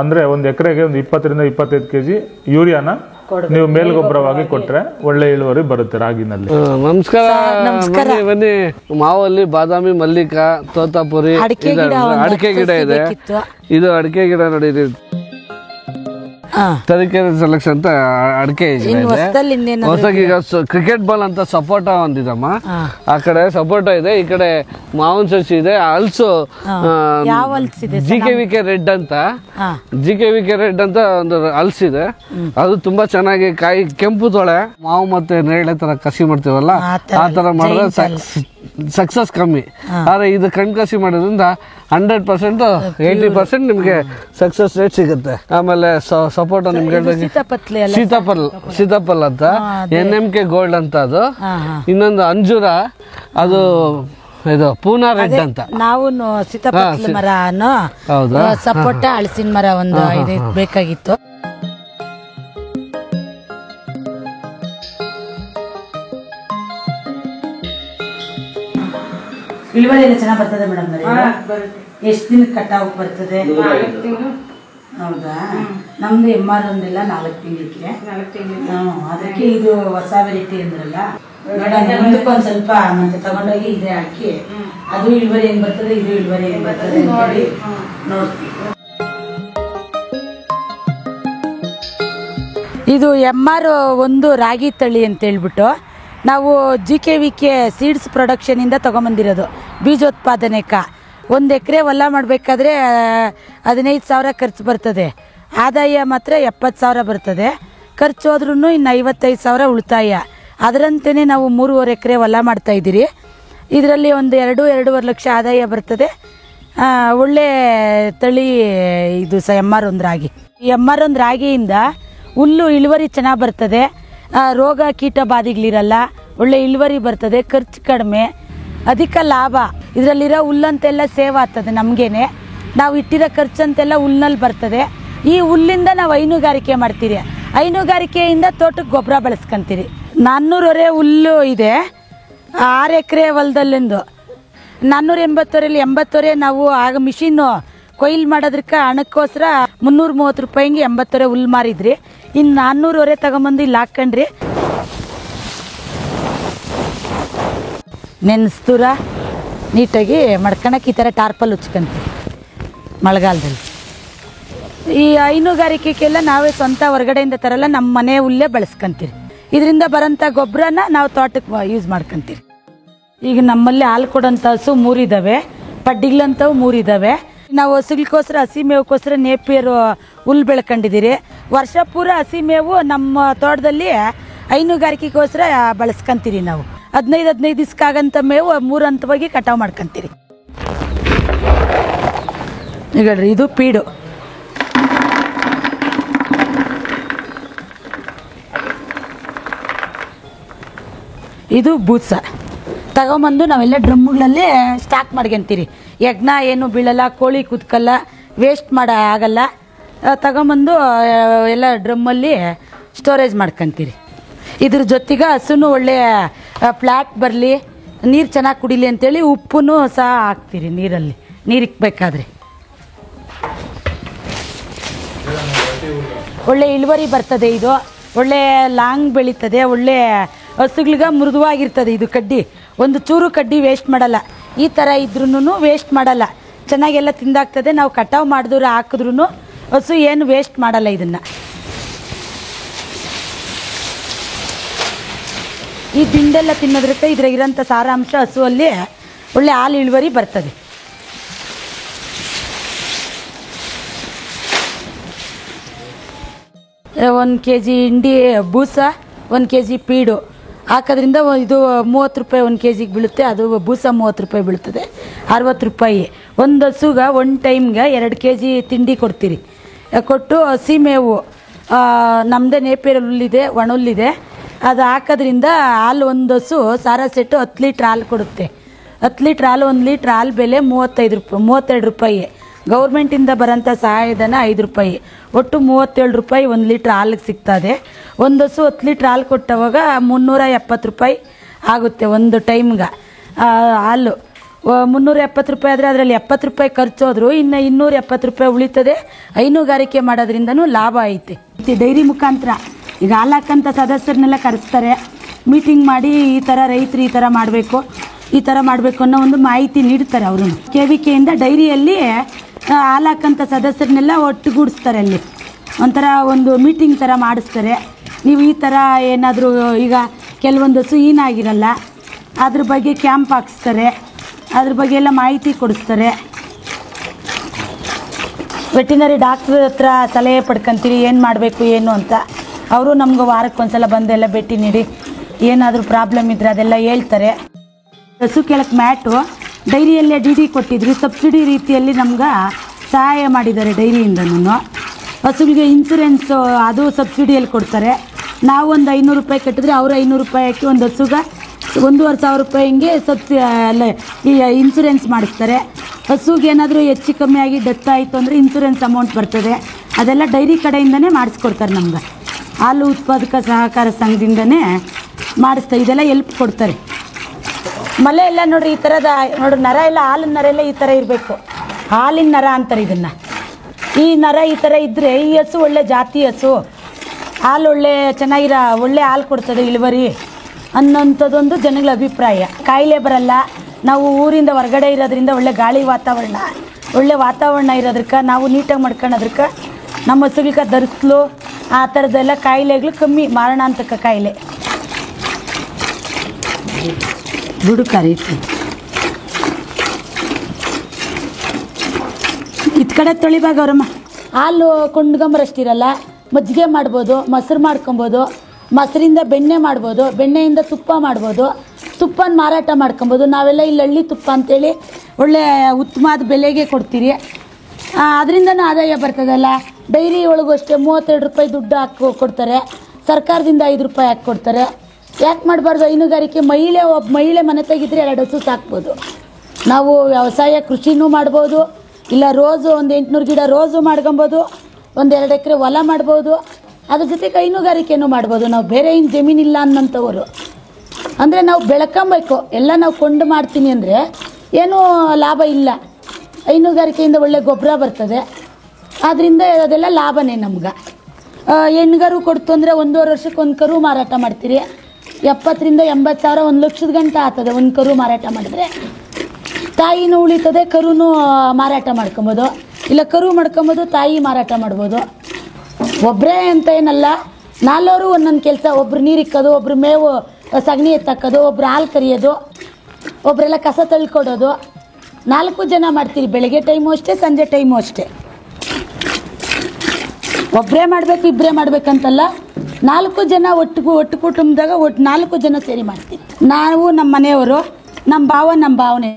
ಅಂದ್ರೆ 1 ಎಕರೆಗೆ ಒಂದು 20 ರಿಂದ 25 kg ಯೂರಿಯಾನ ನೀವು ಮೇಲ್ಗೊಬ್ಬರವಾಗಿ ಕೊಟ್ರೆ ಒಳ್ಳೆ ಇಳುವರಿ ಬರುತ್ತೆ ರಾಗಿನಲ್ಲಿ. ನಮಸ್ಕಾರ. ಬನ್ನಿ, ಮಾವಲ್ಲಿ ಬಾದಾಮಿ, ಮಲ್ಲಿಕ, ತೋತಾಪುರಿ, ಅಡಿಕೆ ಗಿಡ ಇದೆ. ಇದು ಅಡಿಕೆ ಗಿಡ ನೋಡಿ, ತರೀಕೆರೆ ಸೆಲೆಕ್ಷನ್ ಅಂತ ಅಡಿಕೆ ಹೊಸದಾಗಿ ಈಗ ಕ್ರಿಕೆಟ್ ಬಾಲ್ ಅಂತ ಸಪೋಟ ಒಂದಿದಮ್ಮ. ಆ ಕಡೆ ಸಪೋಟ ಇದೆ, ಈ ಕಡೆ ಮಾವಿನ ಸಸಿ ಇದೆ. ಹಲ್ಸು GKVK ರೆಡ್ ಅಂತ, GKVK ರೆಡ್ ಅಂತ ಒಂದು ಹಲ್ಸಿದೆ. ಅದು ತುಂಬಾ ಚೆನ್ನಾಗಿ ಕಾಯಿ ಕೆಂಪು ತೊಳೆ, ಮಾವು ಮತ್ತೆ ನೇರಳೆ ತರ ಕಸಿ ಮಾಡ್ತೀವಲ್ಲ ಆ ತರ ಮಾಡಿದ್ರೆ ಸಕ್ಸಸ್ ಕಮ್ಮಿ. ಆದ್ರೆ ಇದು ಕಸಿ ಮಾಡೋದ್ರಿಂದ 100% 80% ನಿಮ್ಗೆ ಸಕ್ಸಸ್ ರೇಟ್ ಸಿಗುತ್ತೆ. ಆಮೇಲೆ ಸಪೋಟ ನಿಮ್ಗೆ ಸೀತಾಫಲ್ ಅಂತ NMK ಗೋಲ್ಡ್ ಅಂತ, ಅದು ಇನ್ನೊಂದು ಅಂಜೂರ, ಅದು ಇದು ಪೂನಾ ರೆಡ್ ಅಂತ. ನಾವು ಸೀತಾಫಲ ಮರ, ಸಪೋಟ, ಹಲಸಿನ ಮರ ಒಂದು 5 ಬೇಕಾಗಿತ್ತು. ಇಳುವರಿ ಎಲ್ಲ ಚೆನ್ನಾಗಿ ಬರ್ತದೆ ಮೇಡಮ್? ಎಷ್ಟು ದಿನಕ್ಕೆ ಕಟಾವು ಬರ್ತದೆ? ಹೌದಾ? ನಮ್ದು MR ಒಂದಿಲ್ಲ 4 ತಿಂಗಳಿಗೆ. ಅದಕ್ಕೆ ಇದು ಹೊಸ ವೆರೈಟಿ ಅಂದ್ರಲ್ಲ ಮೇಡಮ್, ಮುಂದಕ್ಕೊಂದು ಸ್ವಲ್ಪ ಮತ್ತೆ ತಗೊಂಡೋಗಿ ಇದೇ ಹಾಕಿ ಅದು ಇಳುವರಿ ಹೆಂಗ್ ಬರ್ತದೆ, ಇದು ಇಳುವರಿ ಹೆಂಗ್ ಬರ್ತದೆ ನೋಡಿ ನೋಡ್ತೀವಿ. ಇದು MR ಒಂದು ರಾಗಿ ತಳಿ ಅಂತ ಹೇಳ್ಬಿಟ್ಟು ನಾವು GKVK ಸೀಡ್ಸ್ ಪ್ರೊಡಕ್ಷನಿಂದ ತೊಗೊಂಬಂದಿರೋದು. ಬೀಜೋತ್ಪಾದನೆಕ 1 ಎಕರೆ ಹೊಲ ಮಾಡಬೇಕಾದ್ರೆ 15,000 ಖರ್ಚು ಬರ್ತದೆ. ಆದಾಯ ಮಾತ್ರ 70,000 ಬರ್ತದೆ. ಖರ್ಚು ಹೋದ್ರೂ ಇನ್ನು 55,000 ಉಳಿತಾಯ. ಅದರಂತೆಯೇ ನಾವು 3.5 ಎಕರೆ ಹೊಲ ಮಾಡ್ತಾಯಿದ್ದೀರಿ. ಇದರಲ್ಲಿ ಒಂದು 2-2.5 ಲಕ್ಷ ಆದಾಯ ಬರ್ತದೆ. ಒಳ್ಳೆ ತಳಿ ಇದು MR ಒಂದು ರಾಗಿ. MR ಒಂದು ರಾಗಿಯಿಂದ ಹುಲ್ಲು ಇಳುವರಿ ಚೆನ್ನಾಗಿ ಬರ್ತದೆ. ರೋಗ ಕೀಟ ಬಾಧೆಗಳಿರಲ್ಲ, ಒಳ್ಳೆ ಇಳುವರಿ ಬರ್ತದೆ, ಖರ್ಚು ಕಡಿಮೆ, ಅಧಿಕ ಲಾಭ. ಇದರಲ್ಲಿರೋ ಹುಲ್ಲಂತೆಲ್ಲ ಸೇವ್ ಆಗ್ತದೆ ನಮಗೇನೆ. ನಾವು ಇಟ್ಟಿರೋ ಖರ್ಚಂತೆಲ್ಲ ಹುಲ್ಲಿನಲ್ಲಿ ಬರ್ತದೆ. ಈ ಹುಲ್ಲಿಂದ ನಾವು ಹೈನುಗಾರಿಕೆ ಮಾಡ್ತೀರಿ. ಹೈನುಗಾರಿಕೆಯಿಂದ ತೋಟಕ್ಕೆ ಗೊಬ್ಬರ ಬಳಸ್ಕೊಂತೀರಿ. 400 ಹುಲ್ಲು ಇದೆ 6 ಎಕರೆ ಹೊಲದಲ್ಲಿಂದು. 480 80 ನಾವು ಆಗ ಮಿಷಿನ್ನು ಕೊಯ್ಲು ಮಾಡೋದಕ್ಕೆ ಹಣಕ್ಕೋಸ್ಕರ 330 ರೂಪಾಯಿಗೆ 80 ಹುಲ್ಲು ಮಾರಿದ್ರಿ. ಇನ್ನು 400 ತಗೊಂಬಂದು ಇಲ್ಲಿ ಹಾಕೊಂಡ್ರಿ. ನೆನೆಸ್ದೂರ ನೀಟಾಗಿ ಮಡ್ಕೊಳಕ್ಕೆ ಈ ಥರ ಟಾರ್ಪಲ್ ಉಚ್ಕೊಂತೀವಿ ಮಳೆಗಾಲದಲ್ಲಿ. ಈ ಹೈನುಗಾರಿಕೆಗೆಲ್ಲ ನಾವೇ ಸ್ವಂತ ಹೊರಗಡೆಯಿಂದ ತರಲ್ಲ, ನಮ್ಮ ಮನೆ ಹುಲ್ಲೇ ಬಳಸ್ಕೊಂತೀರಿ. ಇದರಿಂದ ಬರೋಂಥ ಗೊಬ್ಬರನ ನಾವು ತೋಟಕ್ಕೆ ಯೂಸ್ ಮಾಡ್ಕೊತೀರಿ. ಈಗ ನಮ್ಮಲ್ಲಿ ಹಾಲು ಕೊಡೋಂಥ ಹಸು 3 ಇದ್ದಾವೆ, ಪಡ್ಡಿಗಳಂಥವು 3 ಇದ್ದಾವೆ. ನಾವು ಹಸುಗೋಸ್ಕರ ಹಸಿ ಮೇವಕ್ಕೋಸ್ಕರ ನೇಪಿಯರು ಹುಲ್ಲು ಬೆಳ್ಕೊಂಡಿದ್ದೀರಿ. ವರ್ಷ ಪೂರ ಹಸಿ ಮೇವು ನಮ್ಮ ತೋಟದಲ್ಲಿ ಹೈನುಗಾರಿಕೆಗೋಸ್ಕರ ಬಳಸ್ಕೊಂತೀರಿ. ನಾವು 15 ದಿವ್ಸಕ್ಕಾಗಂಥ ಮೇವು 3 ಹಂತವಾಗಿ ಕಟಾವು ಮಾಡ್ಕೊತೀರಿ. ಈಗ ಇದು ಪೀಡು, ಇದು ಬೂಸ ತಗೊಂಬಂದು ನಾವೆಲ್ಲ ಡ್ರಮ್ಗಳಲ್ಲಿ ಸ್ಟಾಕ್ ಮಾಡ್ಕೊಂತೀರಿ. ಯಜ್ಞ ಏನು ಬೀಳಲ್ಲ, ಕೋಳಿ ಕುತ್ಕಲ್ಲ, ವೇಸ್ಟ್ ಆಗಲ್ಲ. ತಗೊಂಬಂದು ಎಲ್ಲ ಡ್ರಮ್ಮಲ್ಲಿ ಸ್ಟೋರೇಜ್ ಮಾಡ್ಕೊತೀರಿ. ಇದ್ರ ಜೊತೆಗೆ ಹಸುನು ಒಳ್ಳೆ ಫ್ಲಾಟ್ ಬರಲಿ, ನೀರು ಚೆನ್ನಾಗಿ ಕುಡಿಲಿ ಅಂತೇಳಿ ಉಪ್ಪು ಸಹ ಹಾಕ್ತೀರಿ ನೀರಲ್ಲಿ, ನೀರಿಕ್ಬೇಕಾದ್ರೆ. ಒಳ್ಳೆ ಇಳುವರಿ ಬರ್ತದೆ. ಇದು ಒಳ್ಳೆ ಲಾಂಗ್ ಬೆಳೀತದೆ. ಒಳ್ಳೆ ಹಸುಗಳಿಗೆ ಮೃದುವಾಗಿರ್ತದೆ. ಇದು ಕಡ್ಡಿ ಒಂದು ಚೂರು ಕಡ್ಡಿ ವೇಸ್ಟ್ ಮಾಡಲ್ಲ. ಈ ಥರ ಇದ್ರೂ ವೇಸ್ಟ್ ಮಾಡಲ್ಲ, ಚೆನ್ನಾಗೆಲ್ಲ ತಿಂದಾಗ್ತದೆ. ನಾವು ಕಟಾವು ಮಾಡಿದ್ರು ಹಾಕಿದ್ರೂ ಹಸು ಏನು ವೇಸ್ಟ್ ಮಾಡಲ್ಲ. ಇದನ್ನು ಈ ದಿಂಡೆಲ್ಲ ತಿನ್ನೋದ್ರಿಂದ ಇದ್ರಾಗಿರೋಂಥ ಸಾರಾಂಶ ಹಸುವಲ್ಲಿ ಒಳ್ಳೆ ಹಾಲು ಇಳುವರಿ ಬರ್ತದೆ. ಒಂದು kg ಹಿಂಡಿ ಬೂಸ, 1 kg ಪೀಡು ಹಾಕೋದ್ರಿಂದ ಇದು 30 ರೂಪಾಯಿ 1 kgಗೆ ಬೀಳುತ್ತೆ. ಅದು ಬೂಸ 30 ರೂಪಾಯಿ ಬೀಳ್ತದೆ, 60 ರೂಪಾಯಿ. ಒಂದು ಹಸುಗೆ ಒಂದು ಟೈಮ್ಗೆ 2 kg ತಿಂಡಿ ಕೊಡ್ತೀರಿ. ಕೊಟ್ಟು ಹಸಿ ಮೇವು ನಮ್ಮದೇ ನೇಪಿಯರ್ ಹುಲ್ಲಿದೆ, ಒಣ ಹುಲ್ಲಿದೆ, ಅದು ಹಾಕೋದ್ರಿಂದ ಹಾಲು ಒಂದು ಹಸು ಸಾರಾ ಸೆಟ್ಟು 10 ಲೀಟ್ರ್ ಹಾಲು ಕೊಡುತ್ತೆ. 10 ಲೀಟ್ರ್ ಹಾಲು, 1 ಲೀಟ್ರ್ ಹಾಲು ಬೆಲೆ 32 ರೂಪಾಯಿ. ಗೌರ್ಮೆಂಟಿಂದ ಬರೋಂಥ ಸಹಾಯಧನ 5 ರೂಪಾಯಿ. ಒಟ್ಟು 37 ರೂಪಾಯಿ 1 ಲೀಟ್ರ್ ಹಾಲಿಗೆ ಸಿಗ್ತದೆ. ಒಂದು ಹಸು 10 ಲೀಟ್ರ್ ಹಾಲು ಕೊಟ್ಟವಾಗ 370 ರೂಪಾಯಿ ಆಗುತ್ತೆ ಒಂದು ಟೈಮ್ಗೆ ಹಾಲು. 370 ರೂಪಾಯಿ ಆದರೆ ಅದರಲ್ಲಿ 70 ರೂಪಾಯಿ ಖರ್ಚು ಹೋದ್ರು ಇನ್ನು 270 ರೂಪಾಯಿ ಉಳಿತದೆ. ಹೈನುಗಾರಿಕೆ ಮಾಡೋದ್ರಿಂದನೂ ಲಾಭ ಐತೆ. ಡೈರಿ ಮುಖಾಂತರ ಈಗ ಹಾಲು ಹಾಕಂಥ ಸದಸ್ಯರನ್ನೆಲ್ಲ ಕರೆಸ್ತಾರೆ, ಮೀಟಿಂಗ್ ಮಾಡಿ ಈ ಥರ ರೈತರು ಈ ಥರ ಮಾಡಬೇಕು, ಈ ಥರ ಮಾಡಬೇಕು ಅನ್ನೋ ಒಂದು ಮಾಹಿತಿ ನೀಡ್ತಾರೆ. ಅವರು KVKಯಿಂದ ಡೈರಿಯಲ್ಲಿ ಹಾಲು ಹಾಕಂಥ ಸದಸ್ಯರನ್ನೆಲ್ಲ ಒಟ್ಟುಗೂಡಿಸ್ತಾರೆ. ಅಲ್ಲಿ ಒಂಥರ ಒಂದು ಮೀಟಿಂಗ್ ಥರ ಮಾಡಿಸ್ತಾರೆ. ನೀವು ಈ ಥರ ಏನಾದರೂ ಈಗ ಕೆಲವೊಂದು ಹಸು ಈನಾಗಿರಲ್ಲ, ಅದ್ರ ಬಗ್ಗೆ ಕ್ಯಾಂಪ್ ಹಾಕಿಸ್ತಾರೆ, ಅದ್ರ ಬಗ್ಗೆ ಎಲ್ಲ ಮಾಹಿತಿ ಕೊಡಿಸ್ತಾರೆ. ವೆಟಿನರಿ ಡಾಕ್ಟ್ರ್ ಹತ್ರ ಸಲಹೆ ಪಡ್ಕೊತೀರಿ ಏನು ಮಾಡಬೇಕು ಏನು ಅಂತ. ಅವರು ನಮ್ಗೆ ವಾರಕ್ಕೊಂದ್ಸಲ ಬಂದೆಲ್ಲ ಭೇಟಿ ನೀಡಿ ಏನಾದರೂ ಪ್ರಾಬ್ಲಮ್ ಇದ್ದರೆ ಅದೆಲ್ಲ ಹೇಳ್ತಾರೆ. ಹಸು ಕೆಳಕ್ಕೆ ಮ್ಯಾಟು ಡೈರಿಯಲ್ಲೇ DD ಕೊಟ್ಟಿದ್ರು, ಸಬ್ಸಿಡಿ ರೀತಿಯಲ್ಲಿ ನಮ್ಗೆ ಸಹಾಯ ಮಾಡಿದ್ದಾರೆ ಡೈರಿಯಿಂದನೂ. ಹಸುಗಳಿಗೆ ಇನ್ಸೂರೆನ್ಸು ಅದು ಸಬ್ಸಿಡಿಯಲ್ಲಿ ಕೊಡ್ತಾರೆ. ನಾವು ಒಂದು 500 ರೂಪಾಯಿ ಕಟ್ಟಿದ್ರೆ ಅವರು 500 ರೂಪಾಯಿ ಹಾಕಿ ಒಂದು ಹಸುಗೆ 1,500 ರೂಪಾಯಿ ಹಿಂಗೆ ಈ ಇನ್ಸೂರೆನ್ಸ್ ಮಾಡಿಸ್ತಾರೆ. ಹಸುಗೆ ಏನಾದರೂ ಹೆಚ್ಚು ಕಮ್ಮಿ ಆಗಿ ಡೆತ್ ಆಯಿತು ಅಂದರೆ ಇನ್ಸೂರೆನ್ಸ್ ಅಮೌಂಟ್ ಬರ್ತದೆ. ಅದೆಲ್ಲ ಡೈರಿ ಕಡೆಯಿಂದನೇ ಮಾಡಿಸ್ಕೊಡ್ತಾರೆ. ನಮ್ಗೆ ಹಾಲು ಉತ್ಪಾದಕ ಸಹಕಾರ ಸಂಘದಿಂದನೇ ಮಾಡಿಸ್ತಾರೆ. ಇದೆಲ್ಲ ಹೆಲ್ಪ್ ಕೊಡ್ತಾರೆ. ಮಲೆ ಎಲ್ಲ ನೋಡ್ರಿ ಈ ಥರದ ನೋಡ್ರಿ, ನರ ಎಲ್ಲ ಹಾಲಿನ ನರ ಎಲ್ಲ ಈ ಥರ ಇರಬೇಕು. ಹಾಲಿನ ನರ ಅಂತಾರೆ ಇದನ್ನು. ಈ ನರ ಈ ಥರ ಇದ್ದರೆ ಈ ಹಸು ಒಳ್ಳೆ ಜಾತಿ ಹಸು, ಹಾಲು ಒಳ್ಳೆ ಹಾಲು ಕೊಡ್ತದೆ, ಇಳುವರಿ ಅನ್ನೋಂಥದ್ದೊಂದು ಜನಗಳ ಅಭಿಪ್ರಾಯ. ಕಾಯಿಲೆ ಬರಲ್ಲ. ನಾವು ಊರಿಂದ ಹೊರಗಡೆ ಇರೋದ್ರಿಂದ ಒಳ್ಳೆ ಗಾಳಿ ಒಳ್ಳೆ ವಾತಾವರಣ ಇರೋದಕ್ಕೆ ನಾವು ನೀಟಾಗಿ ಮಾಡ್ಕೊಳ್ಳೋದಕ್ಕೆ ನಮ್ಮ ಹಸುಗಳಿಗೆ ಧರಿಸ್ಲು ಆ ಥರದ್ದೆಲ್ಲ ಕಾಯಿಲೆಗಳು ಕಮ್ಮಿ, ಮಾರಣಾಂತಕ ಕಾಯಿಲೆ. ಬುಡುಕಾರಿ ಇತ್ ಕಡೆ ತೊಳಿಬಾಗ ಅವರಮ್ಮ. ಹಾಲು ಕೊಂಡ್ಕೊಂಬರಷ್ಟಿರಲ್ಲ, ಮಜ್ಜಿಗೆ ಮಾಡ್ಬೋದು, ಮೊಸರು ಮಾಡ್ಕೊಬೋದು, ಮೊಸರಿಂದ ಬೆಣ್ಣೆ ಮಾಡ್ಬೋದು, ಬೆಣ್ಣೆಯಿಂದ ತುಪ್ಪ ಮಾಡ್ಬೋದು, ತುಪ್ಪನ ಮಾರಾಟ ಮಾಡ್ಕೊಬೋದು. ನಾವೆಲ್ಲ ಇಲ್ಲಿ ಹಳ್ಳಿ ತುಪ್ಪ ಅಂತೇಳಿ ಒಳ್ಳೆ ಉತ್ತಮವಾದ ಬೆಲೆಗೆ ಕೊಡ್ತೀರಿ. ಅದರಿಂದನೂ ಆದಾಯ ಬರ್ತದಲ್ಲ. ಡೈರಿ ಒಳಗೂ ಅಷ್ಟೇ 32 ರೂಪಾಯಿ ದುಡ್ಡು ಹಾಕಿ ಕೊಡ್ತಾರೆ, ಸರ್ಕಾರದಿಂದ 5 ರೂಪಾಯಿ ಹಾಕಿ ಕೊಡ್ತಾರೆ. ಯಾಕೆ ಮಾಡಬಾರ್ದು? ಹೈನುಗಾರಿಕೆ ಒಬ್ಬ ಮಹಿಳೆ ಮನೆ ತೆಗಿದ್ರೆ 2 ಹಸು ಸಾಕ್ಬೋದು. ನಾವು ವ್ಯವಸಾಯ ಕೃಷಿನೂ ಮಾಡ್ಬೋದು, ಇಲ್ಲ ರೋಸು ಒಂದು 800 ಗಿಡ ರೋಸು ಮಾಡ್ಕೊಬೋದು, ಒಂದು 2 ಎಕರೆ ಹೊಲ ಮಾಡ್ಬೋದು. ಅದ್ರ ಜೊತೆಗೆ ಹೈನುಗಾರಿಕೆನೂ ಮಾಡ್ಬೋದು. ನಾವು ಬೇರೆ ಏನು ಜಮೀನಿಲ್ಲ ಅನ್ನೋಂಥವ್ರು ಅಂದರೆ ನಾವು ಬೆಳ್ಕೊಬೇಕು. ಎಲ್ಲ ನಾವು ಕೊಂಡು ಮಾಡ್ತೀನಿ ಅಂದರೆ ಏನೂ ಲಾಭ ಇಲ್ಲ. ಹೈನುಗಾರಿಕೆಯಿಂದ ಒಳ್ಳೆ ಗೊಬ್ಬರ ಬರ್ತದೆ, ಆದ್ದರಿಂದ ಅದೆಲ್ಲ ಲಾಭನೇ ನಮ್ಗೆ. ಹೆಣ್ಗರು ಕೊಡ್ತು ಅಂದರೆ 1.5 ವರ್ಷಕ್ಕೆ 1 ಕರು ಮಾರಾಟ ಮಾಡ್ತೀರಿ. 70,000 ರಿಂದ 80,000 1 ಲಕ್ಷದ ಗಂಟ ಆಗ್ತದೆ ಒಂದು ಕರು ಮಾರಾಟ ಮಾಡಿದ್ರೆ. ತಾಯಿನೂ ಉಳಿತದೆ, ಕರುನೂ ಮಾರಾಟ ಮಾಡ್ಕೊಬೋದು, ಇಲ್ಲ ಕರು ಮಾಡ್ಕೊಬೋದು, ತಾಯಿ ಮಾರಾಟ ಮಾಡ್ಬೋದು. ಒಬ್ಬರೇ ಅಂತ ಏನಲ್ಲ, 4 ಒಂದೊಂದು ಕೆಲಸ. ಒಬ್ರು ನೀರಿಕ್ಕೋದು, ಒಬ್ರು ಮೇವು ಸಗಣಿ ಎತ್ತಾಕೋದು, ಒಬ್ರು ಹಾಲು ಕರಿಯೋದು, ಒಬ್ಬರೆಲ್ಲ ಕಸ ತಳ್ಕೊಡೋದು. 4 ಜನ ಮಾಡ್ತೀರಿ. ಬೆಳಗ್ಗೆ ಟೈಮು ಅಷ್ಟೇ, ಸಂಜೆ ಟೈಮು ಅಷ್ಟೇ. ಒಬ್ಬರೇ ಮಾಡಬೇಕು ಇಬ್ಬರೇ ಮಾಡ್ಬೇಕಂತಲ್ಲ, 4 ಜನ ಒಟ್ಟು ಕುಟುಂಬದಾಗ 4 ಜನ ಸೇರಿ ಮಾಡ್ತೀವಿ. ನಾವು ನಮ್ಮ ಮನೆಯವರು, ನಮ್ಮ ಭಾವನೆ,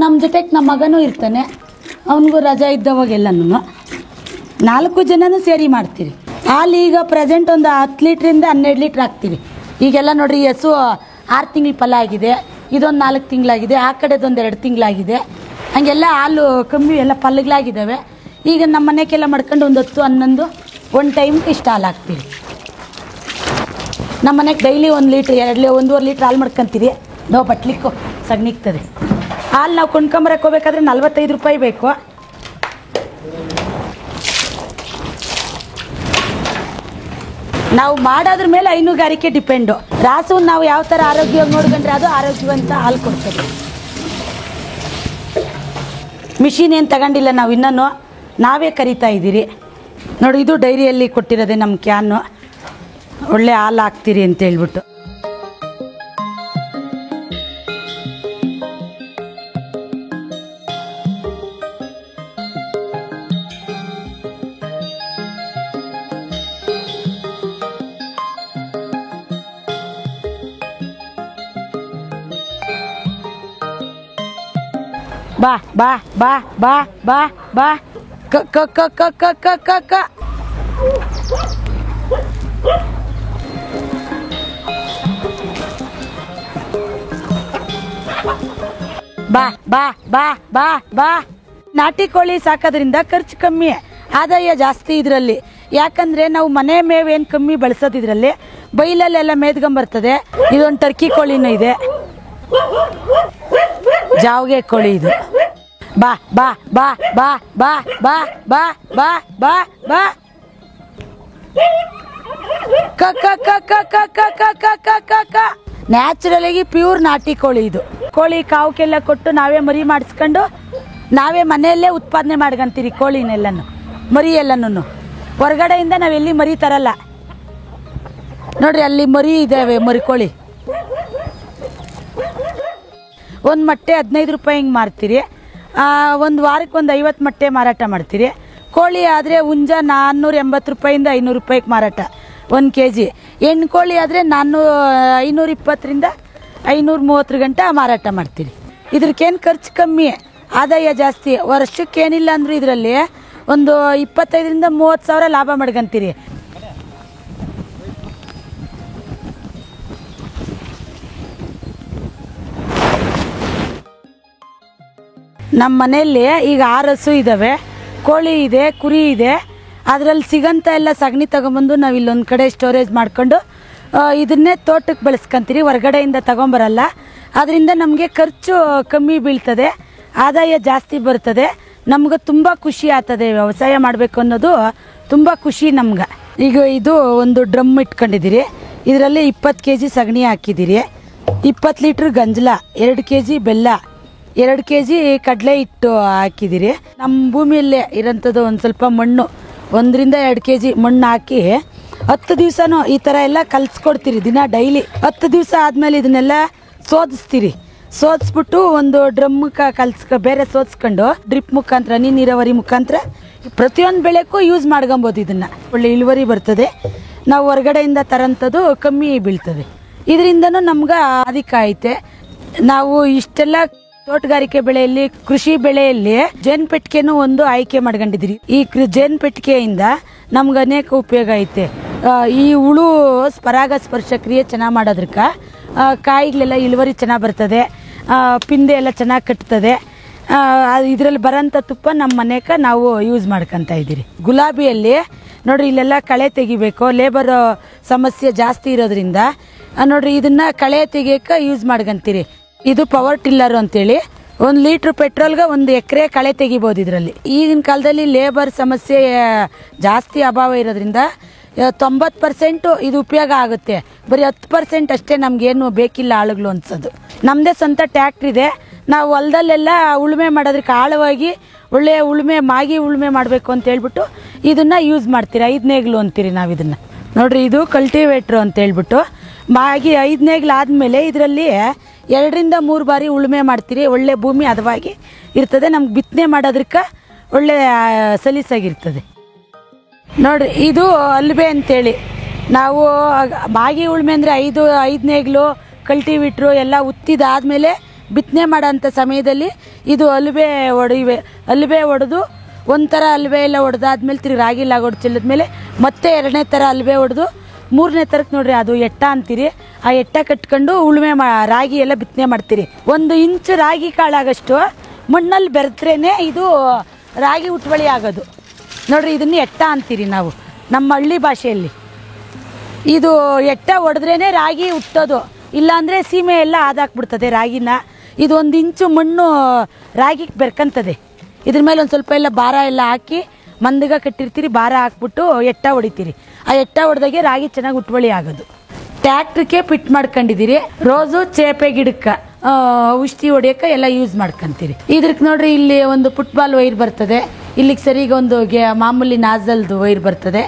ನಮ್ಮ ಜೊತೆಗೆ ನಮ್ಮ ಮಗನೂ ಇರ್ತಾನೆ, ಅವನಿಗೂ ರಜಾ ಇದ್ದವಾಗೆಲ್ಲನೂ 4 ಜನನೂ ಸೇರಿ ಮಾಡ್ತೀರಿ. ಹಾಲು ಈಗ ಪ್ರೆಸೆಂಟ್ ಒಂದು 10 ಲೀಟ್ರಿಂದ 12 ಲೀಟ್ರ್ ಹಾಕ್ತೀವಿ. ಈಗೆಲ್ಲ ನೋಡ್ರಿ, ಹಸು 6 ತಿಂಗಳ ಫಲ ಆಗಿದೆ, ಇದೊಂದು 4 ತಿಂಗಳಾಗಿದೆ, ಆ ಕಡೆದೊಂದು 2 ತಿಂಗಳಾಗಿದೆ. ಹಂಗೆಲ್ಲ ಹಾಲು ಕಮ್ಮಿ ಎಲ್ಲ ಪಲ್ಲಗಳಾಗಿದ್ದಾವೆ. ಈಗ ನಮ್ಮ ಮನೆಗೆಲ್ಲ ಮಾಡ್ಕೊಂಡು ಒಂದು 10, 11 ಒಂದು ಟೈಮ್ಗೆ ಇಷ್ಟು ಹಾಲು ಹಾಕ್ತೀವಿ. ನಮ್ಮ ಮನೆಗೆ ಡೈಲಿ 1 ಲೀಟ್ರ್ 1.5 ಲೀಟ್ರ್ ಹಾಲು ಮಾಡ್ಕೊತೀರಿ. ನಾವು ಬಟ್ಲಿಕ್ಕೂ ಸಗಣಿಗ್ತದೆ. ಹಾಲು ನಾವು ಕೊಂಡ್ಕೊಂಬರಕ್ಕೆ ಹೋಗ್ಬೇಕಾದ್ರೆ 45 ರೂಪಾಯಿ ಬೇಕು. ನಾವು ಮಾಡೋದ್ರ ಮೇಲೆ ಹೈನುಗಾರಿಕೆ ಡಿಪೆಂಡು. ರಾಸು ನಾವು ಯಾವ ಥರ ಆರೋಗ್ಯವಾಗಿ ನೋಡ್ಕೊಂಡ್ರೆ ಅದು ಆರೋಗ್ಯವಂತ ಹಾಲು ಕೊಡ್ತದೆ. ಮಿಷಿನ್ ಏನು ತಗೊಂಡಿಲ್ಲ ನಾವು, ಇನ್ನೂ ನಾವೇ ಕರಿತಾ ಇದ್ದೀರಿ ನೋಡಿ. ಇದು ಡೈರಿಯಲ್ಲಿ ಕೊಟ್ಟಿರೋದೆ ನಮ್ಮ ಕ್ಯಾನು, ಒಳ್ಳೆ ಹಾಲು ಹಾಕ್ತೀರಿ ಅಂತ ಹೇಳ್ಬಿಟ್ಟು. ಬಾ ಬಾ ಬಾ ಬಾ ಬಾ ಬಾ ಕ ಕ ಕ ಕ ಕ ಕ ಕ ಕ ಬಾ ಬಾ ಬಾ ಬಾ ಬಾ. ನಾಟಿ ಕೋಳಿ ಸಾಕೋದ್ರಿಂದ ಖರ್ಚು ಕಮ್ಮಿ, ಆದಾಯ ಜಾಸ್ತಿ ಇದರಲ್ಲಿ. ಯಾಕಂದ್ರೆ ನಾವು ಮನೆ ಮೇವೇನು ಕಮ್ಮಿ ಬಳಸೋದು ಇದರಲ್ಲಿ. ಬೈಲಲ್ಲೆಲ್ಲ ಮೇದ್ಕೊಂಬರ್ತದೆ. ಇದೊಂದು ಟರ್ಕಿ ಕೋಳಿನೂ ಇದೆ, ಜಾವ್ಗೆ ಕೋಳಿ ಇದು. ಬಾ ಬಾ ಬಾ ಬಾ ಬಾ ಬಾ ಬಾ ಬಾ ಬಾ ಬಾ ಕ ಕ ಕ ಕ ಕ ಕ ಕ ಕ ಕ ಕ. ನ್ಯಾಚುರಲ್ ಆಗಿ ಪ್ಯೂರ್ ನಾಟಿ ಕೋಳಿ ಇದು. ಕೋಳಿ ಕಾವಕ್ಕೆಲ್ಲ ಕೊಟ್ಟು ನಾವೇ ಮರಿ ಮಾಡಿಸ್ಕೊಂಡು ನಾವೇ ಮನೆಯಲ್ಲೇ ಉತ್ಪಾದನೆ ಮಾಡ್ಕೊಂತೀರಿ ಕೋಳಿನೆಲ್ಲನು, ಮರಿ ಎಲ್ಲನೂ. ಹೊರಗಡೆಯಿಂದ ನಾವೆಲ್ಲಿ ಮರಿ ತರಲ್ಲ. ನೋಡ್ರಿ ಅಲ್ಲಿ ಮರಿ ಇದ್ದಾವೆ, ಮರಿ ಕೋಳಿ. ಒಂದು ಮೊಟ್ಟೆ 15 ರೂಪಾಯಿ ಹಿಂಗೆ ಮಾರ್ತೀರಿ. ಒಂದು ವಾರಕ್ಕೆ ಒಂದು 50 ಮೊಟ್ಟೆ ಮಾರಾಟ ಮಾಡ್ತೀರಿ. ಕೋಳಿ ಆದರೆ ಹುಂಜ 480 ರೂಪಾಯಿಂದ 500 ರೂಪಾಯಿಗೆ ಮಾರಾಟ 1 kg. ಹೆಣ್ಣು ಕೋಳಿ ಆದರೆ 520 ರಿಂದ 530 ಗಂಟ ಮಾರಾಟ ಮಾಡ್ತೀರಿ. ಇದ್ರಕ್ಕೇನು ಖರ್ಚು ಕಮ್ಮಿ, ಆದಾಯ ಜಾಸ್ತಿ. ವರ್ಷಕ್ಕೇನಿಲ್ಲ ಅಂದರೂ ಇದರಲ್ಲಿ ಒಂದು 25 ರಿಂದ 30 ಸಾವಿರ ಲಾಭ ಮಾಡ್ಕೊಂತೀರಿ. ನಮ್ಮ ಮನೆಯಲ್ಲಿ ಈಗ 6 ಹಸು ಇದ್ದಾವೆ, ಕೋಳಿ ಇದೆ, ಕುರಿ ಇದೆ. ಅದರಲ್ಲಿ ಸಿಗಂತ ಎಲ್ಲ ಸಗಣಿ ತಗೊಂಬಂದು ನಾವು ಇಲ್ಲೊಂದು ಕಡೆ ಸ್ಟೋರೇಜ್ ಮಾಡ್ಕೊಂಡು ಇದನ್ನೇ ತೋಟಕ್ಕೆ ಬೆಳೆಸ್ಕೊಂತೀರಿ. ಹೊರಗಡೆಯಿಂದ ತಗೊಂಬರಲ್ಲ. ಅದರಿಂದ ನಮಗೆ ಖರ್ಚು ಕಮ್ಮಿ ಬೀಳ್ತದೆ, ಆದಾಯ ಜಾಸ್ತಿ ಬರ್ತದೆ. ನಮ್ಗೆ ತುಂಬ ಖುಷಿ ಆಗ್ತದೆ. ವ್ಯವಸಾಯ ಮಾಡಬೇಕು ಅನ್ನೋದು ತುಂಬ ಖುಷಿ ನಮ್ಗೆ. ಈಗ ಇದು ಒಂದು ಡ್ರಮ್ ಇಟ್ಕೊಂಡಿದ್ದೀರಿ. ಇದರಲ್ಲಿ 20 kg ಸಗಣಿ ಹಾಕಿದ್ದೀರಿ, 20 ಲೀಟ್ರ್ ಗಂಜಲ, 2 kg ಬೆಲ್ಲ, 2 kg ಕಡಲೆ ಹಿಟ್ಟು ಹಾಕಿದ್ದೀರಿ. ನಮ್ಮ ಭೂಮಿಯಲ್ಲೇ ಇರೋಂಥದ್ದು ಒಂದು ಸ್ವಲ್ಪ ಮಣ್ಣು, 1 ರಿಂದ 2 kg ಮಣ್ಣು ಹಾಕಿ 10 ದಿವಸನೂ ಈ ಥರ ಎಲ್ಲ ಕಲಿಸ್ಕೊಡ್ತೀರಿ. ದಿನ ಡೈಲಿ 10 ದಿವಸ ಆದಮೇಲೆ ಇದನ್ನೆಲ್ಲ ಸೋದಿಸ್ತೀರಿ. ಸೋದಿಸ್ಬಿಟ್ಟು ಒಂದು ಡ್ರಮ್ಗೆ ಬೇರೆ ಸೋದಿಸ್ಕೊಂಡು ಡ್ರಿಪ್ ಮುಖಾಂತರ, ನೀರಾವರಿ ಮುಖಾಂತರ ಪ್ರತಿಯೊಂದು ಬೆಳೆಗೂ ಯೂಸ್ ಮಾಡ್ಕೊಬೋದು. ಇದನ್ನು ಒಳ್ಳೆ ಇಳುವರಿ ಬರ್ತದೆ. ನಾವು ಹೊರಗಡೆಯಿಂದ ತರೋಂಥದ್ದು ಕಮ್ಮಿ ಬೀಳ್ತದೆ. ಇದರಿಂದನೂ ನಮ್ಗೆ ಅಧಿಕ ಐತೆ. ನಾವು ಇಷ್ಟೆಲ್ಲ ತೋಟಗಾರಿಕೆ ಬೆಳೆಯಲ್ಲಿ, ಕೃಷಿ ಬೆಳೆಯಲ್ಲಿ ಜೇನುಪೆಟ್ಟಿಗೆನೂ ಒಂದು ಆಯ್ಕೆ ಮಾಡ್ಕೊಂಡಿದ್ರಿ. ಈ ಜೇನುಪೆಟ್ಟಿಗೆಯಿಂದ ನಮ್ಗೆ ಅನೇಕ ಉಪಯೋಗ ಐತೆ. ಈ ಹುಳು ಪರಾಗಸ್ಪರ್ಶ ಕ್ರಿಯೆ ಚೆನ್ನಾಗಿ ಮಾಡೋದ್ರಕ್ಕ ಕಾಯಿಗಳೆಲ್ಲ ಇಳುವರಿ ಚೆನ್ನಾಗಿ ಬರ್ತದೆ, ಪಿಂದೆ ಎಲ್ಲ ಚೆನ್ನಾಗಿ ಕಟ್ತದೆ. ಇದರಲ್ಲಿ ಬರೋಂಥ ತುಪ್ಪ ನಮ್ಮ ಮನೆಗೆ ನಾವು ಯೂಸ್ ಮಾಡ್ಕೊತಾ ಇದ್ದೀರಿ. ಗುಲಾಬಿಯಲ್ಲಿ ನೋಡ್ರಿ, ಇಲ್ಲೆಲ್ಲ ಕಳೆ ತೆಗಿಬೇಕು, ಲೇಬರ್ ಸಮಸ್ಯೆ ಜಾಸ್ತಿ ಇರೋದ್ರಿಂದ ನೋಡ್ರಿ ಇದನ್ನ ಕಳೆ ತೆಗಿಯೋಕೆ ಯೂಸ್ ಮಾಡ್ಕೊಂತೀರಿ. ಇದು ಪವರ್ ಟಿಲ್ಲರ್ ಅಂತೇಳಿ 1 ಲೀಟ್ರ್ ಪೆಟ್ರೋಲ್ಗೆ 1 ಎಕರೆ ಕಳೆ ತೆಗಿಬೋದು ಇದರಲ್ಲಿ. ಈಗಿನ ಕಾಲದಲ್ಲಿ ಲೇಬರ್ ಸಮಸ್ಯೆ ಜಾಸ್ತಿ ಅಭಾವ ಇರೋದ್ರಿಂದ 90% ಇದು ಉಪಯೋಗ ಆಗುತ್ತೆ. ಬರೀ 10% ಅಷ್ಟೇ ನಮಗೇನು ಬೇಕಿಲ್ಲ ಆಳುಗಳು ಅನ್ಸೋದು. ನಮ್ಮದೇ ಸ್ವಂತ ಟ್ಯಾಕ್ಟ್ರ್ ಇದೆ. ನಾವು ಹೊಲದಲ್ಲೆಲ್ಲ ಉಳುಮೆ ಮಾಡೋದಕ್ಕೆ ಆಳವಾಗಿ ಒಳ್ಳೆಯ ಮಾಗಿ ಉಳುಮೆ ಮಾಡಬೇಕು ಅಂತ ಹೇಳ್ಬಿಟ್ಟು ಇದನ್ನು ಯೂಸ್ ಮಾಡ್ತೀರಿ. 5 ನೇಗ್ಲು ಅಂತೀರಿ ನಾವು ಇದನ್ನು. ನೋಡಿರಿ, ಇದು ಕಲ್ಟಿವೇಟ್ರು ಅಂತ ಹೇಳ್ಬಿಟ್ಟು ಮಾಗಿ 5 ನೇಗ್ಲು ಆದಮೇಲೆ ಇದರಲ್ಲಿ 2 ರಿಂದ 3 ಬಾರಿ ಉಳುಮೆ ಮಾಡ್ತೀರಿ. ಒಳ್ಳೆ ಭೂಮಿ ಹದವಾಗಿ ಇರ್ತದೆ. ನಮ್ಗೆ ಬಿತ್ತನೆ ಮಾಡೋದಕ್ಕೆ ಒಳ್ಳೆ ಸಲೀಸಾಗಿರ್ತದೆ. ನೋಡಿರಿ, ಇದು ಅಲ್ಬೆ ಅಂತೇಳಿ ನಾವು ಮಾಗಿ ಉಳುಮೆ ಅಂದರೆ 5 ನೇಗ್ಲು ಕಲ್ಟಿವೇಟ್ರು ಎಲ್ಲ ಉತ್ತಿದಾದಮೇಲೆ ಬಿತ್ತನೆ ಮಾಡೋಂಥ ಸಮಯದಲ್ಲಿ ಇದು ಅಲ್ಬೆ ಹೊಡೆದು ಒಂಥರ ಅಲ್ಬೆ ಎಲ್ಲ ಹೊಡೆದಾದ್ಮೇಲೆ ತಿರುಗಿ ರಾಗಿ ಲಾಗೋಡು ಚೆಲ್ಲಿದ್ಮೇಲೆ ಮತ್ತೆ 2ನೇ ಥರ ಅಲ್ಬೆ ಹೊಡೆದು 3ನೇ ಥರಕ್ಕೆ ನೋಡ್ರಿ ಅದು ಎಟ್ಟ ಅಂತೀರಿ. ಆ ಎಟ್ಟ ಕಟ್ಕೊಂಡು ಉಳುಮೆ ರಾಗಿ ಎಲ್ಲ ಬಿತ್ತನೆ ಮಾಡ್ತೀರಿ. 1 ಇಂಚು ರಾಗಿ ಕಾಳಾಗಷ್ಟು ಮಣ್ಣಲ್ಲಿ ಬೆರೆತ್ರೇನೆ ಇದು ರಾಗಿ ಉಟ್ವಳಿ ಆಗೋದು. ನೋಡ್ರಿ, ಇದನ್ನು ಎಟ್ಟ ಅಂತೀರಿ ನಾವು ನಮ್ಮ ಹಳ್ಳಿ ಭಾಷೆಯಲ್ಲಿ. ಇದು ಎಟ್ಟ ಹೊಡೆದ್ರೇನೆ ರಾಗಿ ಹುಟ್ಟೋದು, ಇಲ್ಲಾಂದರೆ ಸೀಮೆ ಎಲ್ಲ ಆದಾಕ್ಬಿಡ್ತದೆ ರಾಗಿನ. ಇದು 1 ಇಂಚು ಮಣ್ಣು ರಾಗಿಗೆ ಬೆರ್ಕಂತದೆ. ಇದ್ರ ಮೇಲೆ ಒಂದು ಸ್ವಲ್ಪ ಎಲ್ಲ ಭಾರ ಎಲ್ಲ ಹಾಕಿ ಮಂದಗ ಕಟ್ಟಿರ್ತೀರಿ. ಭಾರ ಹಾಕ್ಬಿಟ್ಟು ಎಟ್ಟ ಹೊಡಿತೀರಿ. ಆ ಎಟ್ಟ ಹೊಡೆದಾಗೆ ರಾಗಿ ಚೆನ್ನಾಗಿ ಉಟ್ವಳಿ ಆಗೋದು. ಟ್ಯಾಕ್ಟ್ರಿಗೆ ಫಿಟ್ ಮಾಡ್ಕೊಂಡಿದ್ದೀರಿ. ರೋಸು ಚೇಪೆ ಗಿಡಕ್ಕೆ ಔಷಧಿ ಹೊಡಿಯೋಕೆ ಎಲ್ಲ ಯೂಸ್ ಮಾಡ್ಕೊಂತೀರಿ. ಇದ್ರಕ್ಕೆ ನೋಡ್ರಿ, ಇಲ್ಲಿ ಒಂದು ಫುಟ್ಬಾಲ್ ವೈರ್ ಬರ್ತದೆ. ಇಲ್ಲಿಗೆ ಸರಿಗೆ ಒಂದು ಮಾಮೂಲಿ ನಾಜಲ್ದು ವೈರ್ ಬರ್ತದೆ.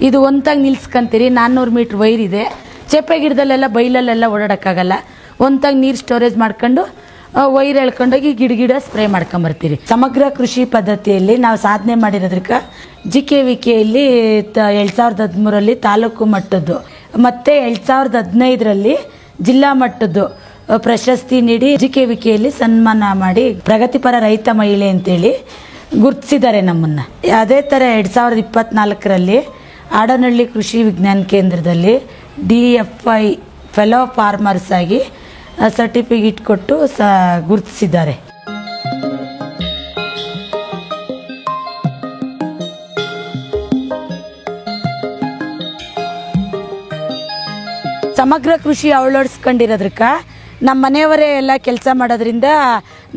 ಇದು ಒಂತಾಗಿ ನಿಲ್ಸ್ಕೊಂತೀರಿ. 400 ಮೀಟ್ರ್ ವೈರ್ ಇದೆ. ಚೇಪೆ ಗಿಡದಲ್ಲೆಲ್ಲ ಬೈಲಲ್ಲೆಲ್ಲ ಓಡಾಡೋಕ್ಕಾಗಲ್ಲ. ಒಂತಾಗಿ ನೀರು ಸ್ಟೋರೇಜ್ ಮಾಡ್ಕೊಂಡು ವೈರ್ ಎಳ್ಕೊಂಡೋಗಿ ಗಿಡ ಸ್ಪ್ರೇ ಮಾಡ್ಕೊಂಬರ್ತೀರಿ. ಸಮಗ್ರ ಕೃಷಿ ಪದ್ಧತಿಯಲ್ಲಿ ನಾವು ಸಾಧನೆ ಮಾಡಿರೋದಕ್ಕೆ GKVKಯಲ್ಲಿ 2013ರಲ್ಲಿ ತಾಲೂಕು ಮಟ್ಟದ್ದು ಮತ್ತು 2015ರಲ್ಲಿ ಜಿಲ್ಲಾ ಮಟ್ಟದ್ದು ಪ್ರಶಸ್ತಿ ನೀಡಿ GKVKಯಲ್ಲಿ ಸನ್ಮಾನ ಮಾಡಿ ಪ್ರಗತಿಪರ ರೈತ ಮಹಿಳೆ ಅಂತೇಳಿ ಗುರುತಿಸಿದ್ದಾರೆ ನಮ್ಮನ್ನು. ಅದೇ ಥರ 2024ರಲ್ಲಿ ಆಡನಹಳ್ಳಿ ಕೃಷಿ ವಿಜ್ಞಾನ ಕೇಂದ್ರದಲ್ಲಿ DFI ಫೆಲೋ ಫಾರ್ಮರ್ಸ್ ಆಗಿ ಸರ್ಟಿಫಿಕೇಟ್ ಕೊಟ್ಟು ಗುರುತಿಸಿದ್ದಾರೆ. ಸಮಗ್ರ ಕೃಷಿ ಅಳವಡಿಸ್ಕೊಂಡಿರೋದ್ರಕ್ಕೆ ನಮ್ಮ ಮನೆಯವರೇ ಎಲ್ಲ ಕೆಲಸ ಮಾಡೋದ್ರಿಂದ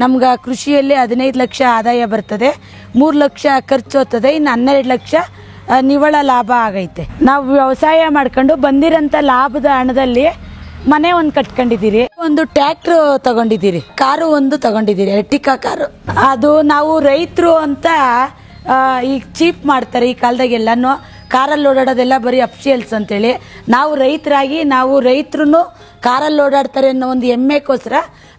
ನಮ್ಗೆ ಕೃಷಿಯಲ್ಲಿ 15 ಲಕ್ಷ ಆದಾಯ ಬರ್ತದೆ, 3 ಲಕ್ಷ ಖರ್ಚು ಹೋಗ್ತದೆ, ಇನ್ನು 12 ಲಕ್ಷ ನಿವ್ವಳ ಲಾಭ ಆಗೈತೆ. ನಾವು ವ್ಯವಸಾಯ ಮಾಡ್ಕೊಂಡು ಬಂದಿರೋಂಥ ಲಾಭದ ಹಣದಲ್ಲಿ ಮನೆ ಒಂದು ಕಟ್ಕೊಂಡಿದ್ದೀರಿ. ಒಂದು ಟ್ಯಾಕ್ಟ್ರು ತಗೊಂಡಿದ್ದೀರಿ. ಕಾರು ಒಂದು ತಗೊಂಡಿದ್ದೀರಿ, ಎರ್ಟಿಕಾ ಕಾರು. ಅದು ನಾವು ರೈತರು ಅಂತ ಈಗ ಚೀಪ್ ಮಾಡ್ತಾರೆ ಈ ಕಾಲದಾಗೆಲ್ಲನೂ. ಕಾರಲ್ಲಿ ಓಡಾಡೋದೆಲ್ಲ ಬರೀ ಅಫಿಷಿಯಲ್ಸ್ ಅಂತೇಳಿ. ನಾವು ರೈತರಾಗಿ ನಾವು ರೈತರು ಕಾರಲ್ಲಿ ಓಡಾಡ್ತಾರೆ ಅನ್ನೋ ಒಂದು ಹೆಮ್ಮೆಗೋಸ್ಕರ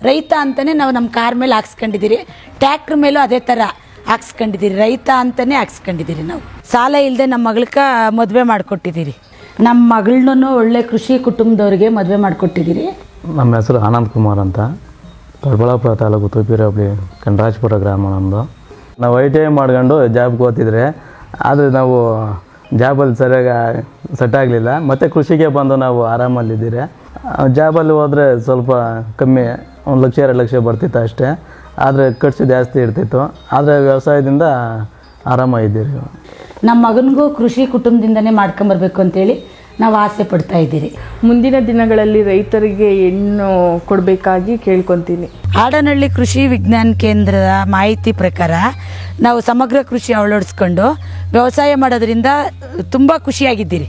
ರೈತ ಅಂತಲೇ ನಾವು ನಮ್ಮ ಕಾರ್ ಮೇಲೆ ಹಾಕ್ಸ್ಕೊಂಡಿದ್ದೀರಿ. ಟ್ಯಾಕ್ಟ್ರ್ ಮೇಲೂ ಅದೇ ಥರ ಹಾಕ್ಸ್ಕೊಂಡಿದ್ದೀರಿ. ರೈತ ಅಂತಲೇ ಹಾಕ್ಸ್ಕೊಂಡಿದ್ದೀರಿ. ನಾವು ಸಾಲ ಇಲ್ಲದೆ ನಮ್ಮ ಮಗಳಿಗೆ ಮದುವೆ ಮಾಡಿಕೊಟ್ಟಿದ್ದೀರಿ. ನಮ್ಮ ಮಗಳನ್ನೂ ಒಳ್ಳೆ ಕೃಷಿ ಕುಟುಂಬದವ್ರಿಗೆ ಮದುವೆ ಮಾಡಿಕೊಟ್ಟಿದ್ದೀರಿ. ನಮ್ಮ ಹೆಸರು ಆನಂದ್ ಕುಮಾರ್ ಅಂತ, ದೊಡ್ಡಬಳ್ಳಾಪುರ ತಾಲೂಕು ತುಪಿರಿ ಹೋಬಳಿ ಕಂಡರಾಜಪುರ ಗ್ರಾಮ ನಮ್ಮದು. ನಾವು ITI ಮಾಡ್ಕೊಂಡು ಜಾಬ್ಗೆ ಹೋಗ್ತಿದ್ರೆ, ಆದರೆ ನಾವು ಜಾಬಲ್ಲಿ ಸರಿಯಾಗಿ ಸೆಟ್ ಆಗಲಿಲ್ಲ. ಮತ್ತು ಕೃಷಿಗೆ ಬಂದು ನಾವು ಆರಾಮಲ್ಲಿದ್ದೀರಿ. ಜಾಬಲ್ಲಿ ಹೋದರೆ ಸ್ವಲ್ಪ ಕಮ್ಮಿ, 1 ಲಕ್ಷ 2 ಲಕ್ಷ ಬರ್ತಿತ್ತು ಅಷ್ಟೇ. ಆದರೆ ಖರ್ಚು ಜಾಸ್ತಿ ಇರ್ತಿತ್ತು. ಆದರೆ ವ್ಯವಸಾಯದಿಂದ ಆರಾಮಾಗಿದ್ದೀರಿ. ನಮ್ಮ ಮಗನಿಗೂ ಕೃಷಿ ಕುಟುಂಬದಿಂದನೇ ಮಾಡ್ಕೊಂಬರ್ಬೇಕು ಅಂತೇಳಿ ನಾವು ಆಸೆ ಪಡ್ತಾ ಇದ್ದೀರಿ. ಮುಂದಿನ ದಿನಗಳಲ್ಲಿ ರೈತರಿಗೆ ಹೆಣ್ಣು ಕೊಡಬೇಕಾಗಿ ಕೇಳ್ಕೊತೀನಿ. ಆಡನಹಳ್ಳಿ ಕೃಷಿ ವಿಜ್ಞಾನ ಕೇಂದ್ರದ ಮಾಹಿತಿ ಪ್ರಕಾರ ನಾವು ಸಮಗ್ರ ಕೃಷಿ ಅಳವಡಿಸ್ಕೊಂಡು ವ್ಯವಸಾಯ ಮಾಡೋದ್ರಿಂದ ತುಂಬ ಖುಷಿಯಾಗಿದ್ದೀರಿ.